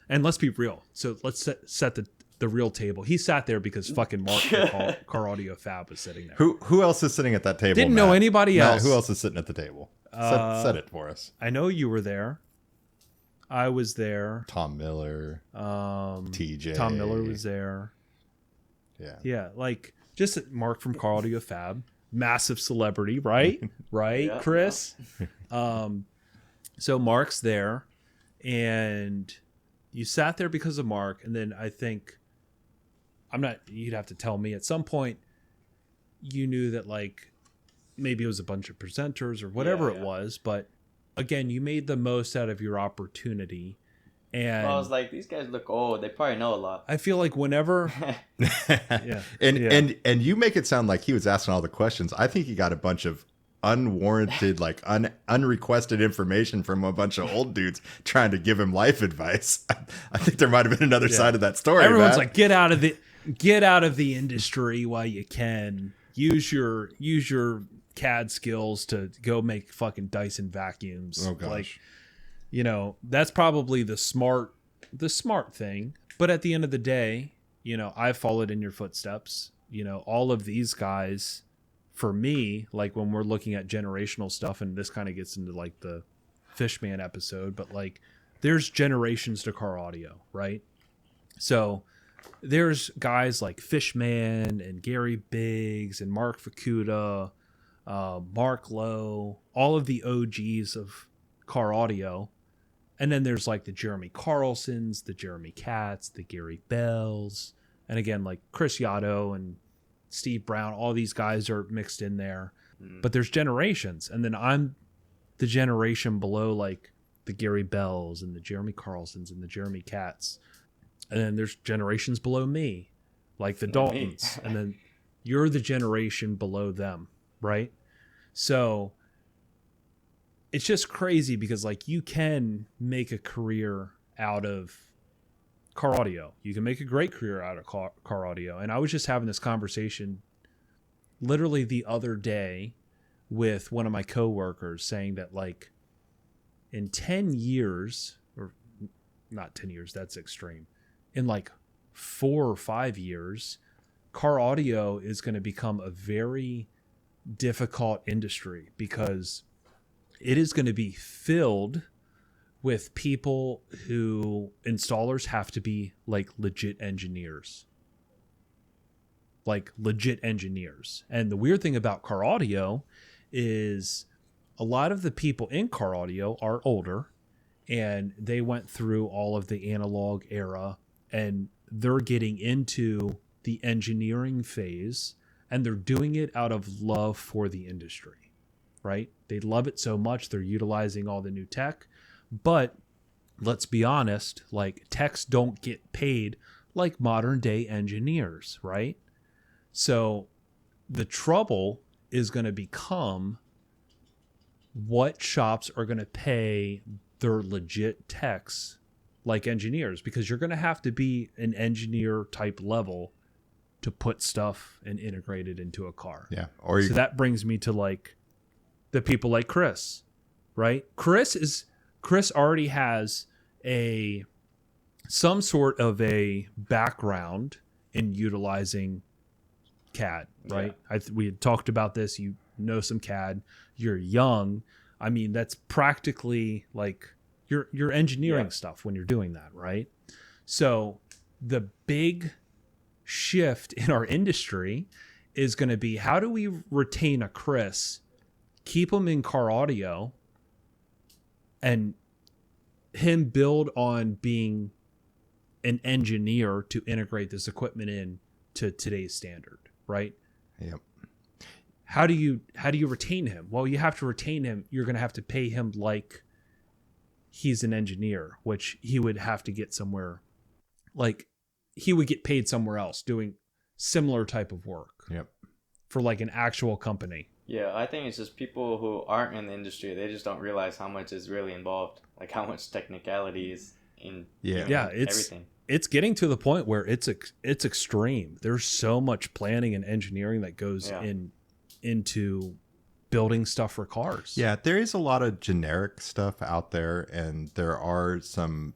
let's be real. So let's set the real table. He sat there because fucking Mark from Car Audio Fab was sitting there. Who else is sitting at that table? Didn't know anybody else. Who else is sitting at the table? Set it for us. I know you were there. I was there. Tom Miller. TJ. Tom Miller was there. Yeah. Yeah, like just Mark from Car Audio Fab, massive celebrity, right? Right, yeah, Chris. Yeah. So Mark's there, and you sat there because of Mark, and then I think you'd have to tell me at some point you knew that like maybe it was a bunch of presenters or whatever it was, but again, you made the most out of your opportunity. And I was like, these guys look old. They probably know a lot. I feel like whenever, and you make it sound like he was asking all the questions. I think he got a bunch of unwarranted, like unrequested information from a bunch of old dudes trying to give him life advice. I think there might have been another side of that story. Everyone's like, get out of the industry while you can. Use your CAD skills to go make fucking Dyson vacuums. Oh gosh. Like, that's probably the smart thing. But at the end of the day, I followed in your footsteps. All of these guys, for me, like when we're looking at generational stuff, and this kind of gets into like the Fishman episode, but like there's generations to car audio, right? So there's guys like Fishman and Gary Biggs and Mark Fukuda, Mark Lowe, all of the OGs of car audio. And then there's like the Jeremy Carlsons, the Jeremy Katz, the Gary Bells, and again, like Chris Yotto and Steve Brown, all these guys are mixed in there. But there's generations. And then I'm the generation below like the Gary Bells and the Jeremy Carlsons and the Jeremy Katz. And then there's generations below me, like the Daltons. And then you're the generation below them, right? So it's just crazy because like you can make a career out of car audio. You can make a great career out of car audio. And I was just having this conversation literally the other day with one of my coworkers saying that like in 10 years, or not 10 years, that's extreme. In like 4 or 5 years, car audio is going to become a very difficult industry because it is going to be filled with people who installers have to be like legit engineers. And the weird thing about car audio is a lot of the people in car audio are older and they went through all of the analog era and they're getting into the engineering phase, and they're doing it out of love for the industry, right? They love it so much they're utilizing all the new tech. But let's be honest, like techs don't get paid like modern day engineers, right? So the trouble is going to become what shops are going to pay their legit techs like engineers, because you're going to have to be an engineer type level to put stuff and integrate it into a car. Yeah. Or So that brings me to like the people like Chris, right? Chris already has some sort of a background in utilizing CAD, right? Yeah. We had talked about this. You know some CAD. You're young. I mean, that's practically like your engineering stuff when you're doing that, right? So the big shift in our industry is going to be, how do we retain a Chris, keep him in car audio, and him build on being an engineer to integrate this equipment in to today's standard, right? Yep. How do you retain him? Well, you have to retain him. You're going to have to pay him like he's an engineer, which he would have to get somewhere, like he would get paid somewhere else doing similar type of work. Yep. For like an actual company. Yeah, I think it's just people who aren't in the industry, they just don't realize how much is really involved, like how much technicality is in everything. It's getting to the point where it's extreme. There's so much planning and engineering that goes into building stuff for cars. Yeah, there is a lot of generic stuff out there, and there are some,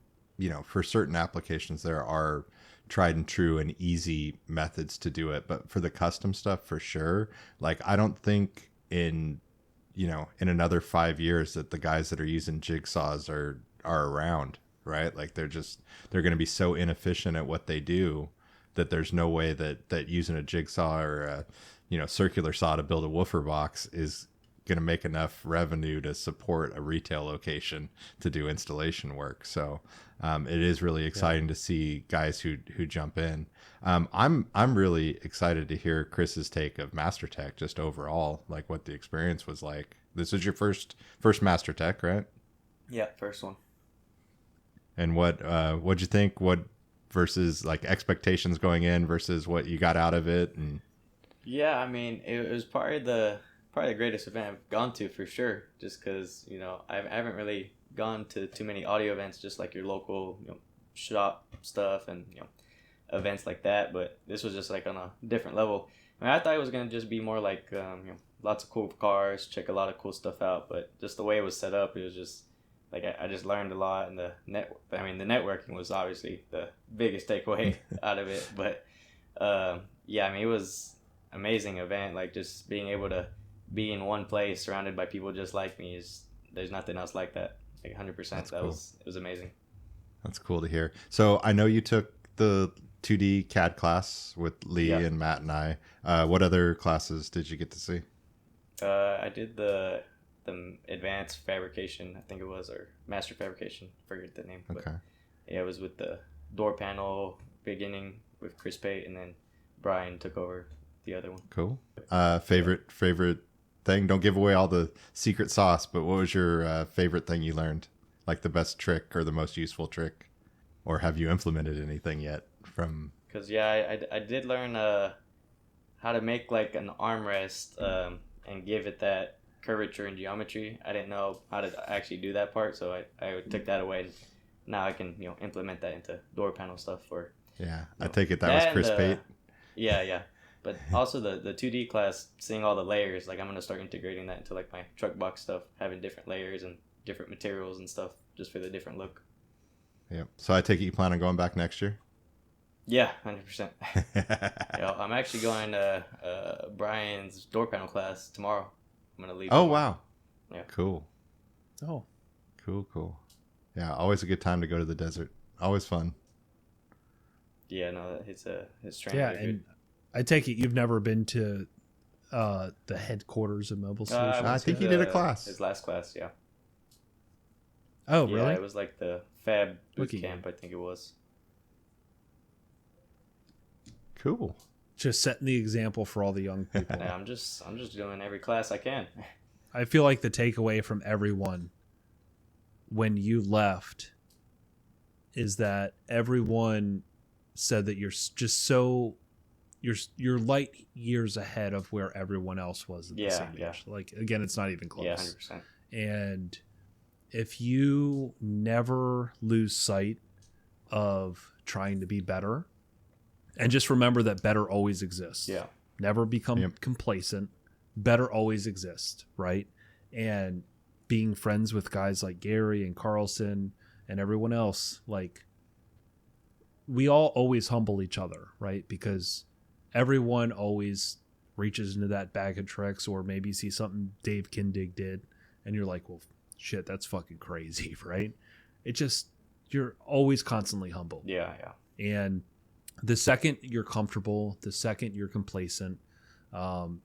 for certain applications, there are tried and true and easy methods to do it. But for the custom stuff, for sure, like I don't think in another 5 years that the guys that are using jigsaws are around, right? Like they're going to be so inefficient at what they do that there's no way that using a jigsaw or a circular saw to build a woofer box is going to make enough revenue to support a retail location to do installation work. So it is really exciting to see guys who jump in. I'm really excited to hear Chris's take of MasterTech, just overall, like what the experience was like. This was your first MasterTech, right? Yeah, first one. And what'd you think? What versus like expectations going in versus what you got out of it? And yeah, I mean, it was probably the greatest event I've gone to for sure. Just because I haven't really gone to too many audio events, just like your local shop stuff and events like that. But this was just like on a different level. I mean, I thought it was gonna just be more like lots of cool cars, check a lot of cool stuff out. But just the way it was set up, it was just like I just learned a lot. And the networking was obviously the biggest takeaway out of it. But yeah, I mean, it was amazing event. Like just being able to be in one place surrounded by people just like me there's nothing else like that. Like 100%. That's That cool. it was amazing. That's cool to hear. So I know you took the 2D CAD class with Lee and Matt and I. What other classes did you get to see? I did the advanced fabrication, I think it was, or master fabrication, forget the name. Okay. But yeah, it was with the door panel beginning with Chris Pate, and then Brian took over the other one. Cool. Favorite thing? Don't give away all the secret sauce, but what was your favorite thing you learned? Like the best trick or the most useful trick? Or have you implemented anything yet from... Because I did learn how to make like an armrest and give it that curvature and geometry. I didn't know how to actually do that part, so I took that away. And now I can implement that into door panel stuff. For I take it that was Chris Pate. Yeah. But also the 2D class, seeing all the layers, like I'm gonna start integrating that into like my truck box stuff, having different layers and different materials and stuff just for the different look. Yeah. So I take it you plan on going back next year? Yeah, 100%. I'm actually going to Brian's door panel class tomorrow. I'm going to leave. Oh, tomorrow. wow. Yeah. Cool. Oh, Cool. Yeah, always a good time to go to the desert. Always fun. Yeah, no, his training. yeah. And I take it you've never been to the headquarters of Mobile Solutions? I think he did a class. His last class, yeah. Oh, Yeah, really? it was like the Fab boot Looky. camp, I think it was. Cool. Just setting the example for all the young people. Yeah, I'm just doing every class I can. I feel like the takeaway from everyone when you left is that everyone said that you're just so you're light years ahead of where everyone else was at the same age. Like, again, it's not even close. Yeah, 100%. And if you never lose sight of trying to be better, and just remember that better always exists. Yeah. Never become complacent. Better always exists, right? And being friends with guys like Gary and Carlson and everyone else, like, we all always humble each other, right? Because everyone always reaches into that bag of tricks, or maybe see something Dave Kindig did and you're like, well, shit, that's fucking crazy, right? It just, you're always constantly humble. Yeah. And the second you're comfortable, the second you're complacent,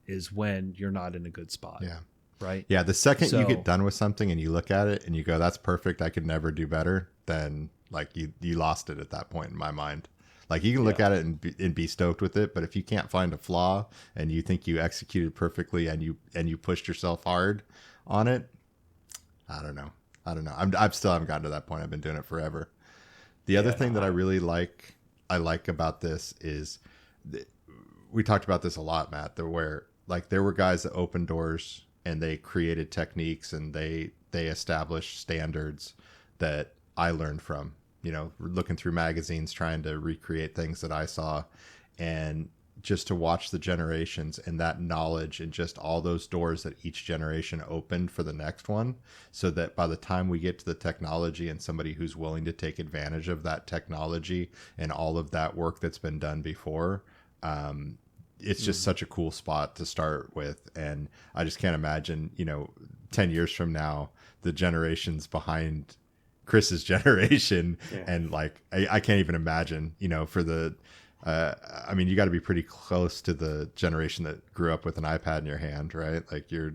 is when you're not in a good spot. Yeah. Right. Yeah. The second you get done with something and you look at it and you go, that's perfect, I could never do better, then like you lost it at that point in my mind. Like, you can look at it and be stoked with it, but if you can't find a flaw and you think you executed perfectly and you pushed yourself hard on it, I don't know. I still haven't gotten to that point. I've been doing it forever. The other thing that I really like about this is we talked about this a lot, Matt, there were guys that opened doors and they created techniques and they established standards that I learned from, looking through magazines, trying to recreate things that I saw, and just to watch the generations and that knowledge and just all those doors that each generation opened for the next one, so that by the time we get to the technology and somebody who's willing to take advantage of that technology and all of that work that's been done before, it's just such a cool spot to start with. And I just can't imagine, 10 years from now, the generations behind Chris's generation. And like, I can't even imagine, for the, you got to be pretty close to the generation that grew up with an iPad in your hand, right? Like you're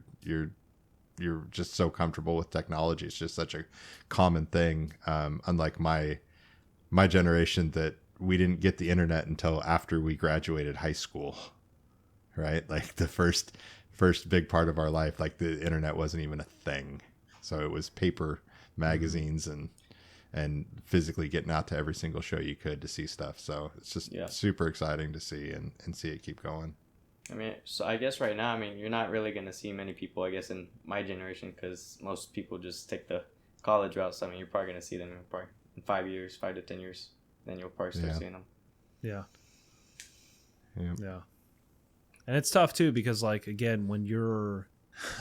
just so comfortable with technology. It's just such a common thing. Unlike my generation, that we didn't get the internet until after we graduated high school, right? Like the first big part of our life, like the internet wasn't even a thing. So it was paper magazines and physically getting out to every single show you could to see stuff. So it's just super exciting to see and see it keep going. So I guess right now, you're not really going to see many people, I guess, in my generation, because most people just take the college route. So, you're probably going to see them in 5 to 10 years. Then you'll probably start seeing them. Yeah. And it's tough too, because like, again,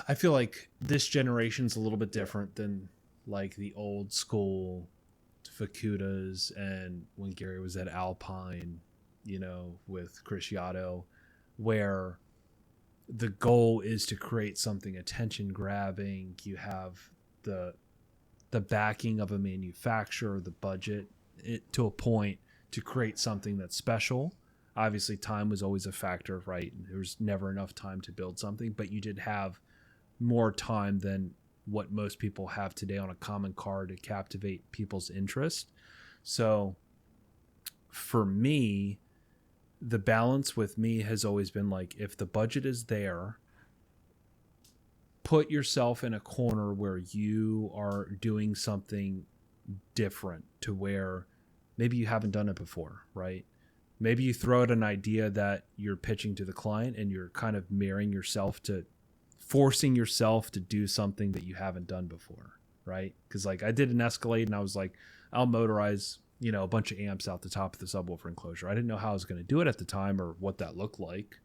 I feel like this generation's a little bit different than like the old school Fukudas and when Gary was at Alpine, with Chris Yotto, where the goal is to create something attention grabbing. You have the backing of a manufacturer, the budget, to a point to create something that's special. Obviously, time was always a factor, right? There was never enough time to build something, but you did have more time than what most people have today on a common car to captivate people's interest. So for me, the balance with me has always been like, if the budget is there, put yourself in a corner where you are doing something different, to where maybe you haven't done it before, right? Maybe you throw out an idea that you're pitching to the client and you're kind of forcing yourself to do something that you haven't done before, right? Because like I did an Escalade and I was like, I'll motorize, a bunch of amps out the top of the subwoofer enclosure. I didn't know how I was going to do it at the time or what that looked like,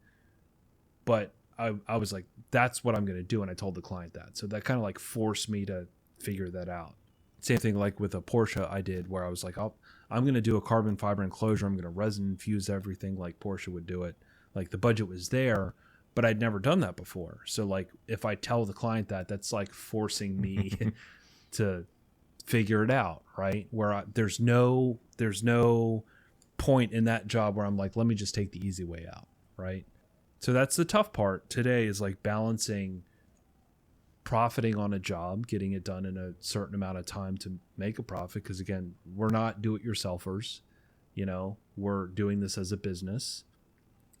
but I was like, that's what I'm going to do. And I told the client that. So that kind of like forced me to figure that out. Same thing like with a Porsche I did, where I was like, I'm going to do a carbon fiber enclosure. I'm going to resin infuse everything like Porsche would do it. Like the budget was there, but I'd never done that before. So like if I tell the client that, that's like forcing me to figure it out, right? Where there's no point in that job where I'm like, let me just take the easy way out, right? So that's the tough part today, is like balancing profiting on a job, getting it done in a certain amount of time to make a profit. Because again, we're not do-it-yourselfers, we're doing this as a business.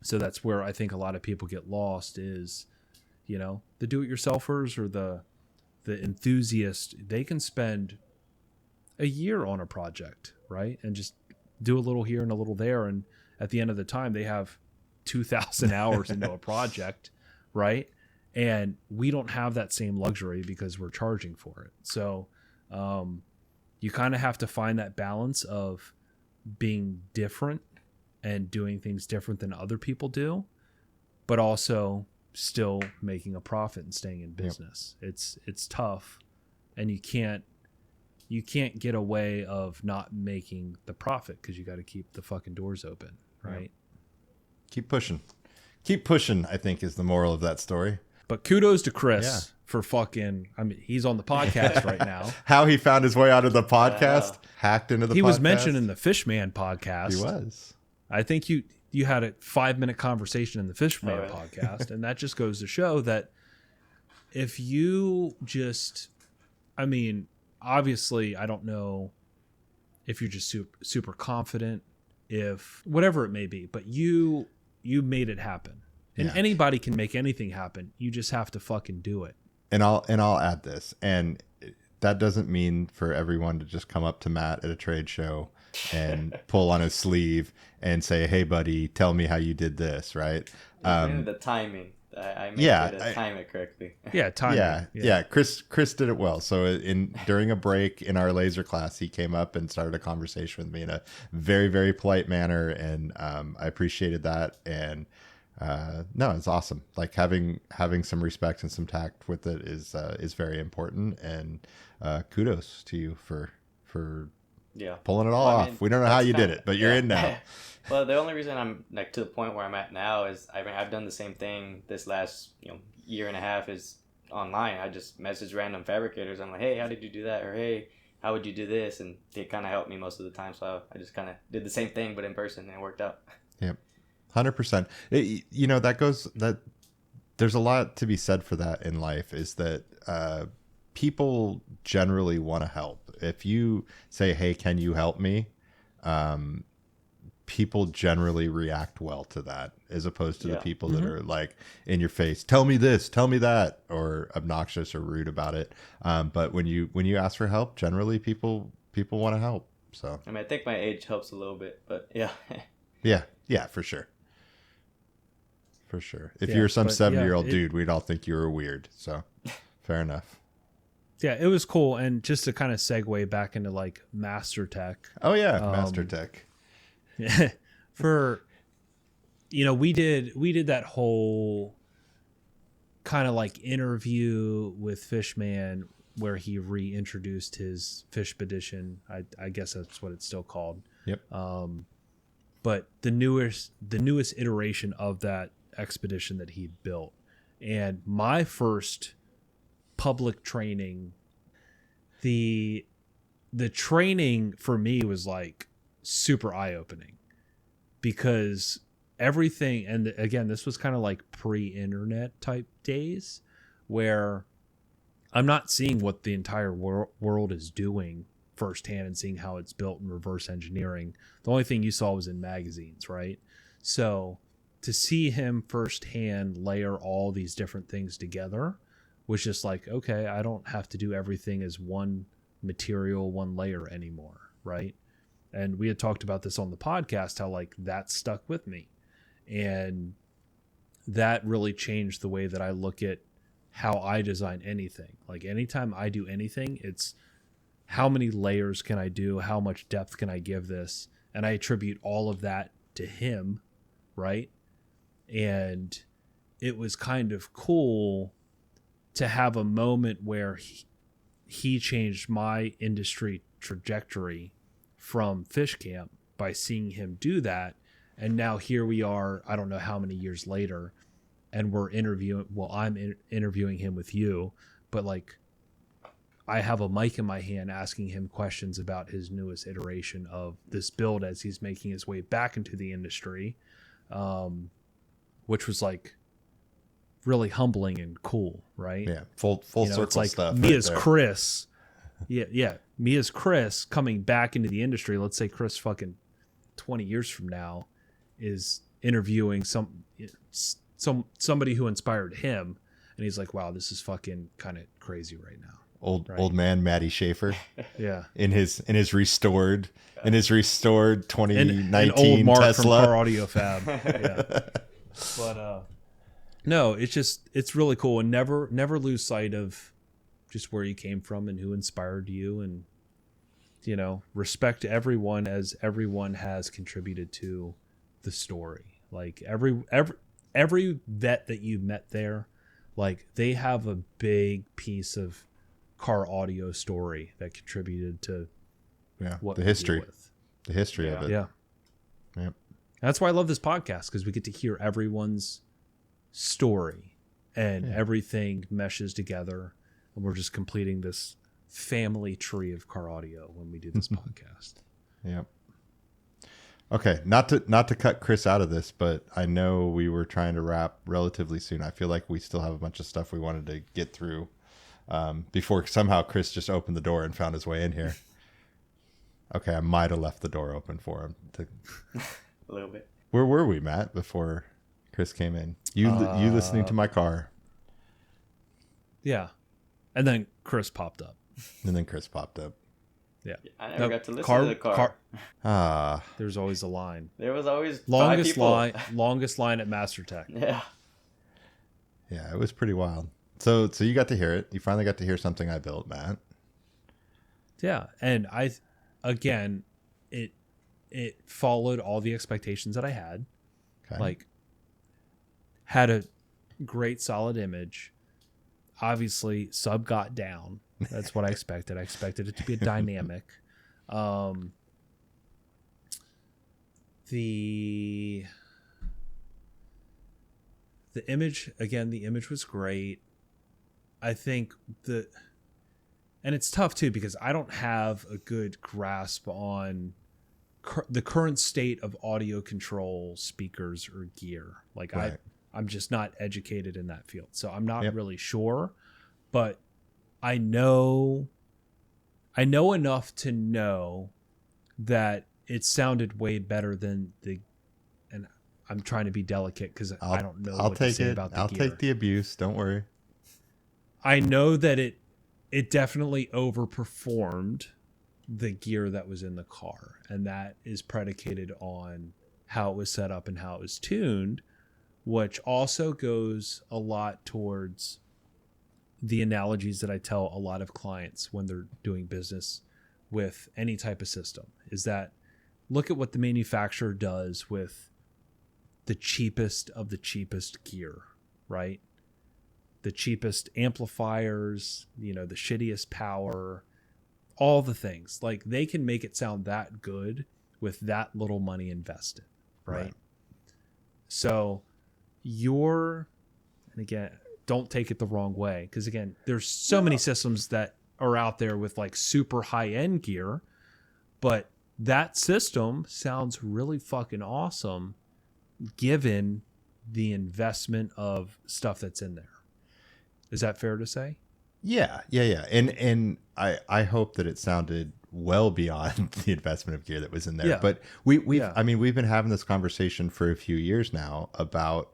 So that's where I think a lot of people get lost is, you know, the do-it-yourselfers or the enthusiast. They can spend a year on a project, right? And just do a little here and a little there. And at the end of the time, they have 2,000 hours into a project, right? And we don't have that same luxury because we're charging for it. So you kind of have to find that balance of being different and doing things different than other people do, but also still making a profit and staying in business. Yep. It's tough, and you can't get away of not making the profit because you got to keep the fucking doors open, right? Yep. Keep pushing, I think, is the moral of that story. But kudos to Chris for fucking, I mean, he's on the podcast right now. How he found his way out of the podcast, hacked into the podcast. He was mentioned in the Fishman podcast. He was. I think you had a 5-minute conversation in the Fishman podcast, and that just goes to show that if you just, I mean, obviously, I don't know if you're just super confident, if whatever it may be, but you made it happen. And anybody can make anything happen. You just have to fucking do it. And I'll add this, and that doesn't mean for everyone to just come up to Matt at a trade show and pull on his sleeve and say, "Hey, buddy, tell me how you did this." Right? The timing. I made it time it correctly. Yeah, timing. Yeah. Chris did it well. So during a break in our laser class, he came up and started a conversation with me in a very, very polite manner, and I appreciated that. And no, it's awesome. Like having some respect and some tact with it is very important. And kudos to you for pulling it all off. I mean, we don't know how you did it, but you're in now. Well, the only reason I'm like to the point where I'm at now is I've done the same thing this last year and a half is online. I just message random fabricators. I'm like, hey, how did you do that? Or hey, how would you do this? And they kind of helped me most of the time. So I just kind of did the same thing but in person, and it worked out. Yep, 100%. That there's a lot to be said for that in life. Is that people generally want to help. If you say, hey, can you help me? People generally react well to that, as opposed to the people that are like in your face, tell me this, tell me that, or obnoxious or rude about it. But when you ask for help, generally people want to help. So I mean, I think my age helps a little bit, but yeah. yeah, for sure. If you're some 70-year-old dude, we'd all think you were weird. So fair enough. Yeah, it was cool. And just to kind of segue back into like MasterTech. Oh yeah, MasterTech. For we did that whole kind of like interview with Fishman where he reintroduced his Fishpedition. I guess that's what it's still called. Yep. But the newest iteration of that expedition that he built, and my first public training, the training for me was like super eye-opening, because everything, and again, this was kind of like pre-internet type days where I'm not seeing what the entire world is doing firsthand and seeing how it's built in reverse engineering. The only thing you saw was in magazines, right? So to see him firsthand layer all these different things together was just like, okay, I don't have to do everything as one material, one layer anymore, right? And we had talked about this on the podcast, how like that stuck with me. And that really changed the way that I look at how I design anything. Like anytime I do anything, it's how many layers can I do? How much depth can I give this? And I attribute all of that to him, right? And it was kind of cool to have a moment where he changed my industry trajectory from Fish Camp by seeing him do that. And now here we are, I don't know how many years later, and we're interviewing, well, I'm interviewing him with you, but like I have a mic in my hand asking him questions about his newest iteration of this build as he's making his way back into the industry, which was like really humbling and cool, right? Yeah, full circle it's like stuff. Me right as there. Chris, me as Chris coming back into the industry. Let's say Chris fucking 20 years from now is interviewing somebody who inspired him, and he's like, wow, this is fucking kind of crazy right now. Old man Matty Schaeffer Yeah. in his restored 2019 an old Mark Tesla from Car Audio Fab. Yeah. But no, it's really cool, and never lose sight of just where you came from and who inspired you, and respect everyone, as everyone has contributed to the story. Like every vet that you met there, like they have a big piece of car audio story that contributed to what the we history deal with. the history of it. Yeah. Yep. That's why I love this podcast, because we get to hear everyone's story, and everything meshes together, and we're just completing this family tree of car audio when we do this podcast. Yep. Okay, not to cut Chris out of this, but I know we were trying to wrap relatively soon. I feel like we still have a bunch of stuff we wanted to get through before somehow Chris just opened the door and found his way in here. Okay, I might have left the door open for him. A little bit. Where were we, Matt, before Chris came in? You listening to my car. Yeah. And then Chris popped up. Yeah. I never got to listen to the car. There's always a line. There was always Longest 5 people. longest line at MasterTech. Yeah. Yeah, it was pretty wild. So you got to hear it. You finally got to hear something I built, Matt. Yeah. And it followed all the expectations that I had. Okay. Like, had a great solid image. Obviously, sub got down. That's what I expected. I expected it to be a dynamic. The image, again, the image was great. I think and it's tough too, because I don't have a good grasp on the current state of audio control speakers or gear. Like right. I'm just not educated in that field. So I'm not really sure, but I know enough to know that it sounded way better than and I'm trying to be delicate because I don't know what to say about the gear. I'll take the abuse. Don't worry. I know that it definitely overperformed the gear that was in the car, and that is predicated on how it was set up and how it was tuned, which also goes a lot towards the analogies that I tell a lot of clients when they're doing business with any type of system, is that look at what the manufacturer does with the cheapest of the cheapest gear, right? The cheapest amplifiers, the shittiest power, all the things. Like, they can make it sound that good with that little money invested, right? So and again, don't take it the wrong way, because again, there's so many systems that are out there with like super high-end gear, but that system sounds really fucking awesome given the investment of stuff that's in there. Is that fair to say? Yeah. And I hope that it sounded well beyond the investment of gear that was in there. Yeah. But we've been having this conversation for a few years now about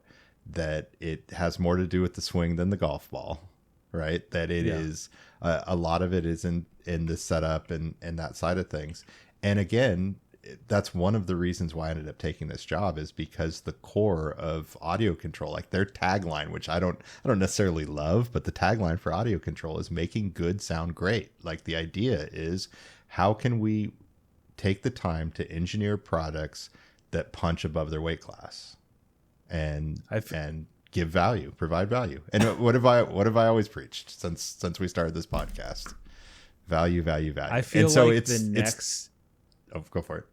that it has more to do with the swing than the golf ball, right? That it is a lot of it is in the setup and that side of things. And again, that's one of the reasons why I ended up taking this job, is because the core of audio control, like their tagline, which I don't necessarily love, but the tagline for audio control is making good sound great. Like, the idea is, how can we take the time to engineer products that punch above their weight class and give value, provide value. And what have I always preached since we started this podcast? Value. I feel go for it.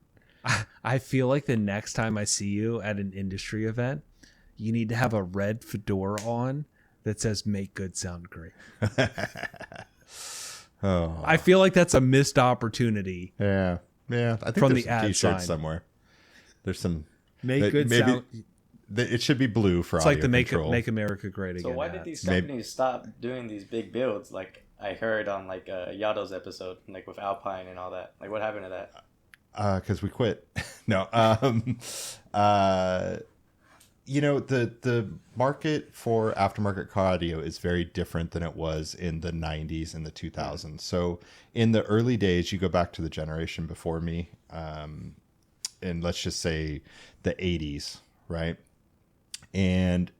I feel like the next time I see you at an industry event, you need to have a red fedora on that says "Make good sound great." Oh, I feel like that's a missed opportunity. Yeah. I think from there's the some ad t-shirts sign somewhere. There's some Make good sound. It should be blue for It's audio like the control. Make America Great Again. So why did these companies stop doing these big builds? Like I heard on like Yado's episode, like with Alpine and all that. Like, what happened to that? Because we quit. No. the market for aftermarket car audio is very different than it was in the 90s and the 2000s. So in the early days, you go back to the generation before me, and let's just say the 80s, right? And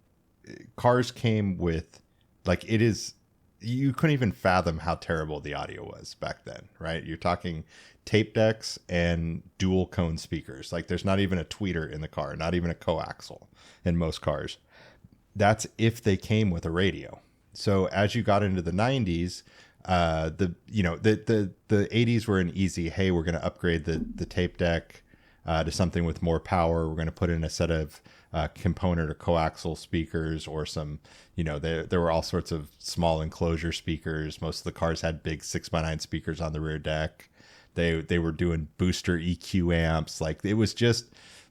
cars came with, like, you couldn't even fathom how terrible the audio was back then, right? You're talking tape decks and dual cone speakers. Like, there's not even a tweeter in the car, not even a coaxial in most cars. That's if they came with a radio. So as you got into the 90s, the 80s were an easy, hey, we're going to upgrade the tape deck to something with more power. We're going to put in a set of component or coaxial speakers, or some, there were all sorts of small enclosure speakers. Most of the cars had big 6x9 speakers on the rear deck. They were doing booster EQ amps. Like, it was just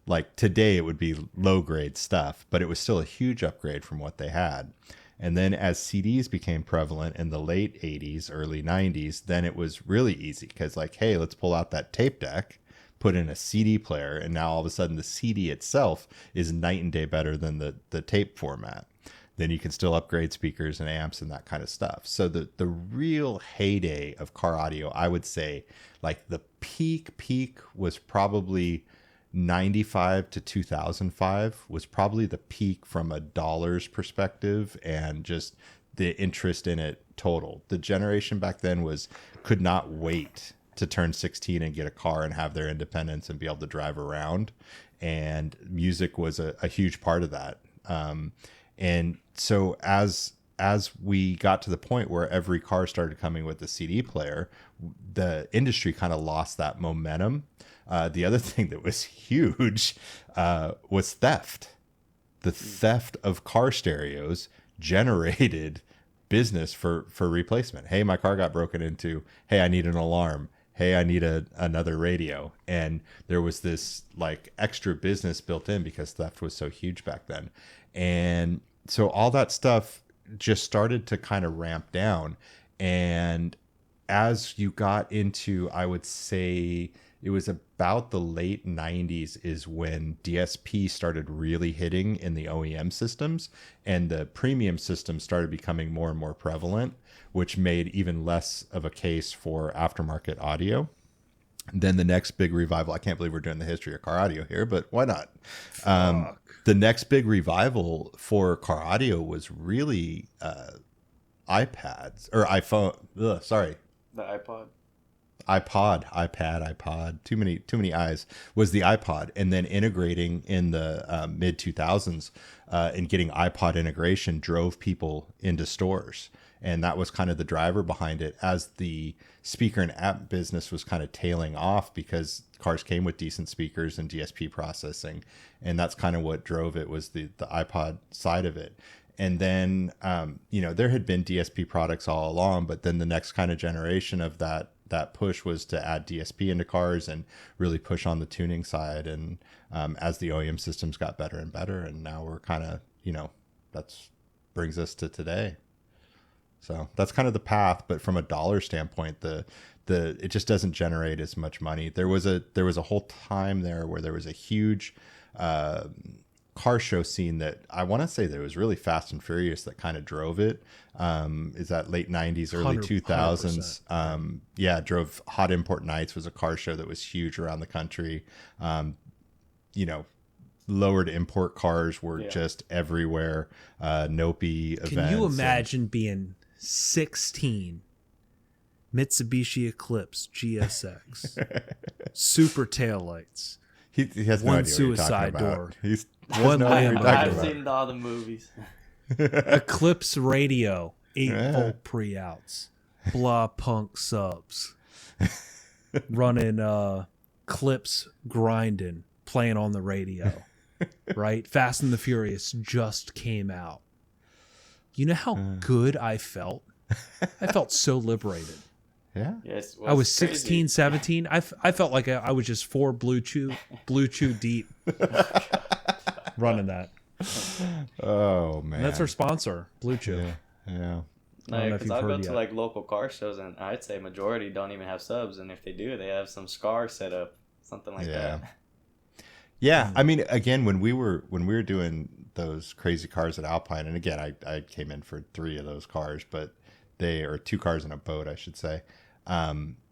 like, today it would be low grade stuff, but it was still a huge upgrade from what they had. And then as CDs became prevalent in the late 80s, early 90s, then it was really easy, because, like, hey, let's pull out that tape deck, put in a CD player, and now all of a sudden the CD itself is night and day better than the tape format. Then you can still upgrade speakers and amps and that kind of stuff. So the real heyday of car audio, I would say, like, the peak was probably 95 to 2005 was probably the peak from a dollars perspective, and just the interest in it total. The generation back then could not wait to turn 16 and get a car and have their independence and be able to drive around. And music was a huge part of that. And so as we got to the point where every car started coming with a CD player, the industry kind of lost that momentum. The other thing that was huge was theft. The theft of car stereos generated business for replacement. Hey, my car got broken into. Hey, I need an alarm. Hey, I need another radio. And there was this, like, extra business built in because theft was so huge back then. And so all that stuff just started to kind of ramp down. And as you got into, I would say it was about the late 90s is when DSP started really hitting in the OEM systems, and the premium systems started becoming more and more prevalent, which made even less of a case for aftermarket audio. Then the next big revival, I can't believe we're doing the history of car audio here, but why not? The next big revival for car audio was really iPads or iPhone. The iPod. iPod, too many eyes, was the iPod. And then integrating in the mid 2000s and getting iPod integration drove people into stores. And that was kind of the driver behind it, as the speaker and app business was kind of tailing off because cars came with decent speakers and DSP processing. And that's kind of what drove it, was the iPod side of it. And then, there had been DSP products all along, but then the next kind of generation of that push was to add DSP into cars and really push on the tuning side. And as the OEM systems got better and better, and now we're kind of, that's brings us to today. So that's kind of the path. But from a dollar standpoint, it just doesn't generate as much money. There was a whole time there where there was a huge car show scene that I want to say that it was really Fast and Furious that kind of drove it. Is that late 90s, early 2000s? Drove Hot Import Nights, was a car show that was huge around the country. Lowered import cars were just everywhere. Nopi events. Can you imagine being 16, Mitsubishi Eclipse GSX, super taillights, He has no one idea what you're suicide talking about. door, One I've seen all the movies. Eclipse radio, 8-volt pre-outs, blah punk subs, running clips grinding, playing on the radio, right? Fast and the Furious just came out. You know how good I felt? I felt so liberated. Yeah. Yes, I was 16, 17. I felt like I was just 4 Blue Chew deep running that. Oh, man. And that's our sponsor, Blue Chew. Yeah. No, because I've been to yet. like local car shows, and I'd say majority don't even have subs, and if they do, they have some Scar set up, something like that. Yeah. I mean, again, when we were doing those crazy cars at Alpine, and again, I came in for 3 of those cars, but they are 2 cars in a boat, I should say.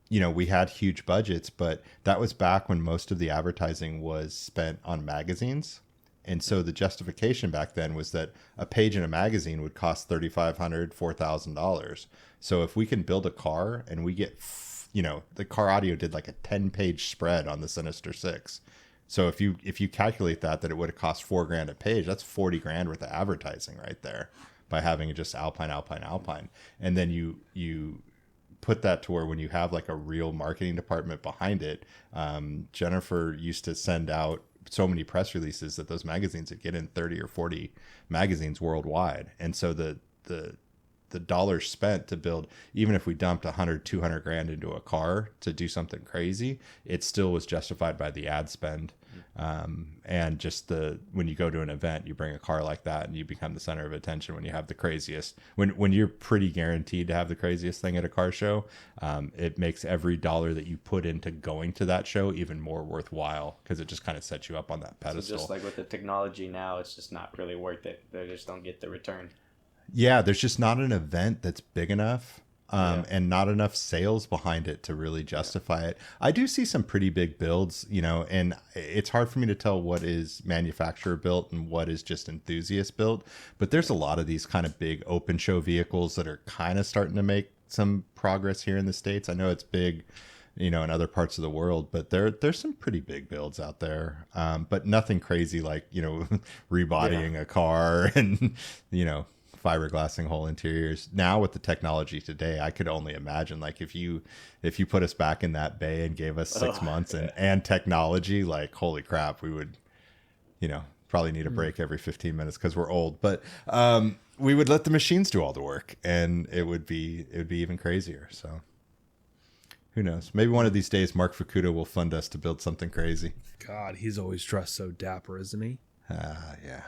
You know, we had huge budgets, but that was back when most of the advertising was spent on magazines. And so the justification back then was that a page in a magazine would cost $3,500, $4,000. So if we can build a car and we get, you know, the Car Audio did like a 10-page spread on the Sinister Six. So if you calculate that it would have cost $4,000 a page, that's 40 grand worth of advertising right there by having it just Alpine, Alpine, Alpine. And then you put that to where when you have like a real marketing department behind it, Jennifer used to send out so many press releases that those magazines would get in 30 or 40 magazines worldwide. And so the dollars spent to build, even if we dumped 100, 200 grand into a car to do something crazy, it still was justified by the ad spend. And just when you go to an event, you bring a car like that and you become the center of attention when you have the craziest, when you're pretty guaranteed to have the craziest thing at a car show. It makes every dollar that you put into going to that show even more worthwhile, because it just kind of sets you up on that pedestal. So just like with the technology now, it's just not really worth it. They just don't get the return. Yeah, there's just not an event that's big enough and not enough sales behind it to really justify it. I do see some pretty big builds, you know, and it's hard for me to tell what is manufacturer built and what is just enthusiast built. But there's a lot of these kind of big open show vehicles that are kind of starting to make some progress here in the States. I know it's big, you know, in other parts of the world, but there's some pretty big builds out there, but nothing crazy like, you know, rebodying a car and, you know, fiberglassing whole interiors. Now with the technology today, I could only imagine, like, if you put us back in that bay and gave us 6 months and technology, like, holy crap, we would, you know, probably need a break every 15 minutes because we're old. But we would let the machines do all the work, and it would be even crazier. So who knows? Maybe one of these days, Mark Fukuda will fund us to build something crazy. God, he's always dressed so dapper, isn't he? Yeah.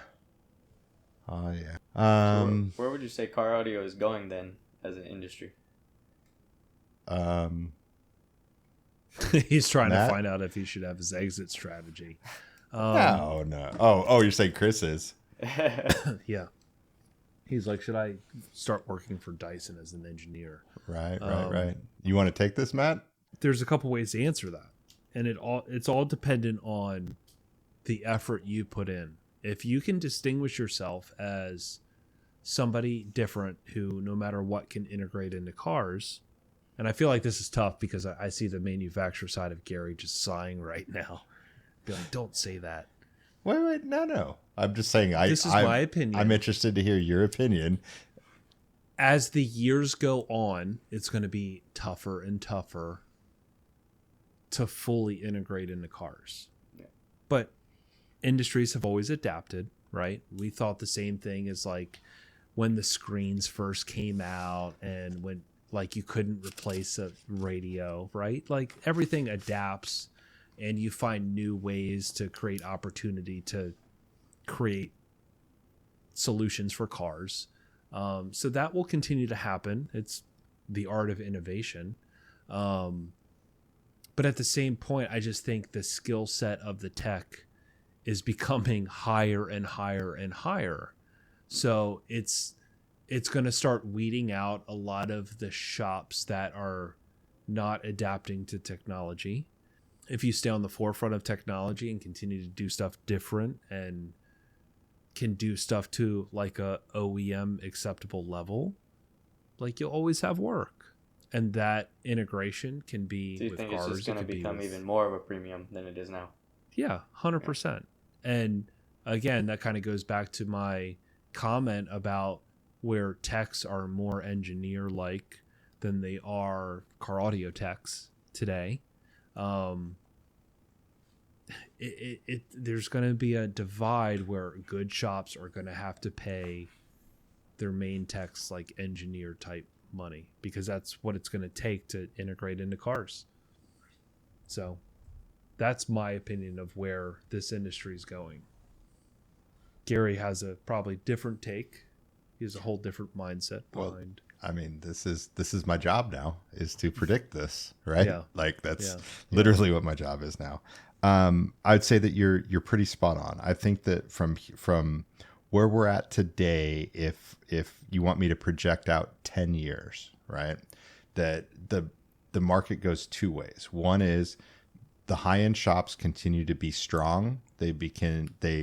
Oh yeah. So where would you say car audio is going then as an industry? He's trying to find out if he should have his exit strategy. No. Oh, you're saying Chris is? Yeah. He's like, should I start working for Dyson as an engineer? Right. You want to take this, Matt? There's a couple ways to answer that, and it's all dependent on the effort you put in. If you can distinguish yourself as somebody different who, no matter what, can integrate into cars, and I feel like this is tough because I see the manufacturer side of Gary just sighing right now. Be like, don't say that. Wait, no. I'm just saying. This is my opinion. I'm interested to hear your opinion. As the years go on, it's going to be tougher and tougher to fully integrate into cars. Yeah. But industries have always adapted, right? We thought the same thing as like when the screens first came out and when like you couldn't replace a radio, right? Like everything adapts and you find new ways to create opportunity to create solutions for cars. So that will continue to happen. It's the art of innovation. But at the same point, I just think the skill set of the tech is becoming higher and higher and higher. So it's going to start weeding out a lot of the shops that are not adapting to technology. If you stay on the forefront of technology and continue to do stuff different and can do stuff to like a OEM acceptable level, like you'll always have work. And that integration can be. Do you with think cars, it's just going to become even more of a premium than it is now? Yeah, 100%. And again, that kind of goes back to my comment about where techs are more engineer-like than they are car audio techs today. There's going to be a divide where good shops are going to have to pay their main techs like engineer type money because that's what it's going to take to integrate into cars. So that's my opinion of where this industry is going. Gary has a probably different take. He has a whole different mindset behind. Well, I mean, this is my job now, is to predict this, right? Yeah. Like that's literally what my job is now. I'd say that you're pretty spot on. I think that from where we're at today, if you want me to project out 10 years, right, that the market goes two ways. One is the high-end shops continue to be strong. They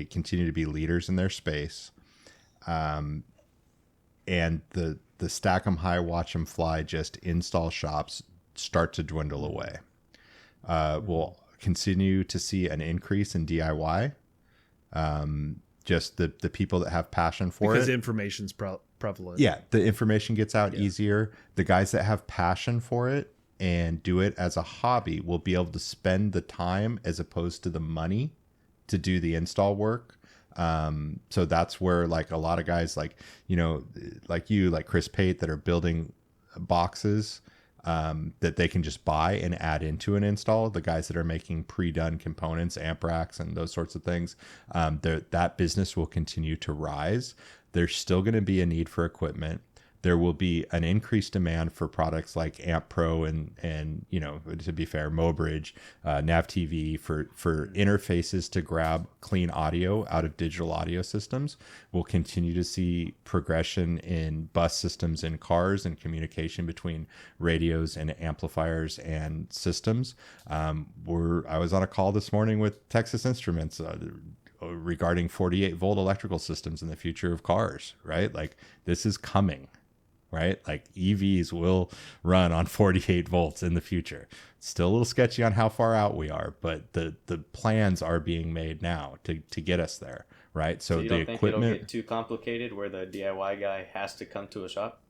continue to be leaders in their space. And the stack 'em high, watch 'em fly, just install shops start to dwindle away. We'll continue to see an increase in DIY. Just the people that have passion for because it. information's prevalent. Yeah, the information gets out easier. The guys that have passion for it and do it as a hobby will be able to spend the time as opposed to the money to do the install work. So that's where like a lot of guys like, you know, like you, like Chris Pate, that are building boxes that they can just buy and add into an install. The guys that are making pre-done components, amp racks, and those sorts of things, that business will continue to rise. There's still going to be a need for equipment. There will be an increased demand for products like Amp Pro and you know, to be fair, Mobridge, Nav TV for interfaces to grab clean audio out of digital audio systems. We'll continue to see progression in bus systems in cars and communication between radios and amplifiers and systems. I was on a call this morning with Texas Instruments regarding 48 volt electrical systems in the future of cars, right? Like this is coming. Right? Like EVs will run on 48 volts in the future. Still a little sketchy on how far out we are, but the plans are being made now to get us there. Right? So you the don't think equipment, it'll get too complicated where the DIY guy has to come to a shop?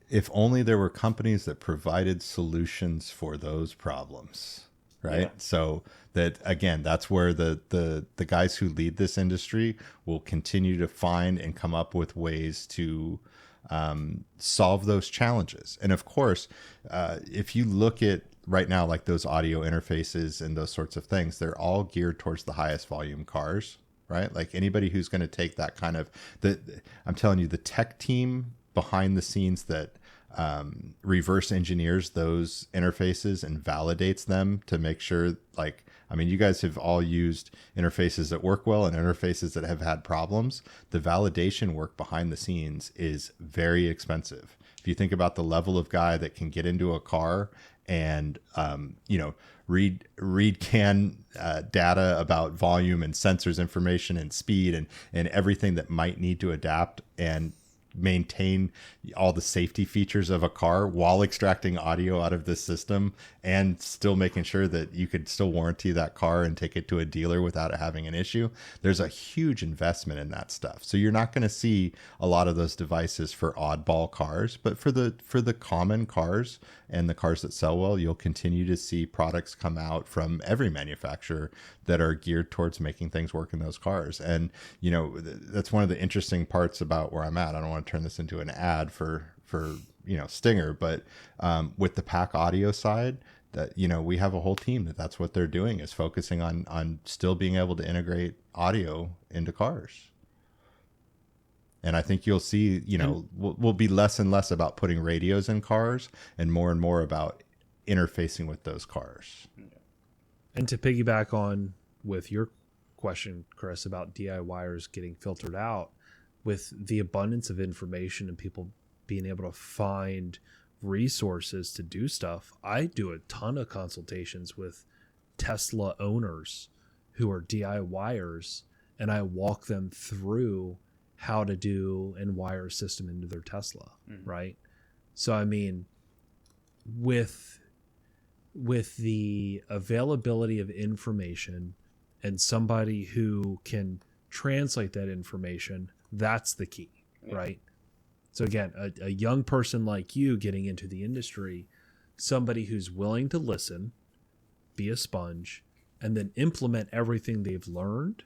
if only there were companies that provided solutions for those problems. Right. Yeah. So that, again, that's where the guys who lead this industry will continue to find and come up with ways to solve those challenges. And of course, if you look at right now, like those audio interfaces and those sorts of things, they're all geared towards the highest volume cars, right? Like anybody who's going to take that kind of, I'm telling you, the tech team behind the scenes that reverse engineers those interfaces and validates them to make sure, like, I mean, you guys have all used interfaces that work well and interfaces that have had problems. The validation work behind the scenes is very expensive. If you think about the level of guy that can get into a car and, you know, read CAN data about volume and sensors information and speed and everything that might need to adapt and maintain all the safety features of a car while extracting audio out of this system and still making sure that you could still warranty that car and take it to a dealer without it having an issue. There's a huge investment in that stuff. So you're not going to see a lot of those devices for oddball cars, but for the common cars and the cars that sell well, you'll continue to see products come out from every manufacturer that are geared towards making things work in those cars. And, you know, that's one of the interesting parts about where I'm at. I don't want to turn this into an ad for you know, Stinger, but with the pack audio side, that, you know, we have a whole team that's what they're doing, is focusing on still being able to integrate audio into cars. And I think you'll see, you know, we'll be less and less about putting radios in cars and more about interfacing with those cars. And to piggyback on with your question, Chris, about DIYers getting filtered out, with the abundance of information and people being able to find resources to do stuff, I do a ton of consultations with Tesla owners who are DIYers, and I walk them through how to do and wire a system into their Tesla, right? So, I mean, with the availability of information and somebody who can translate that information, that's the key, right? So again, a young person like you getting into the industry, somebody who's willing to listen, be a sponge, and then implement everything they've learned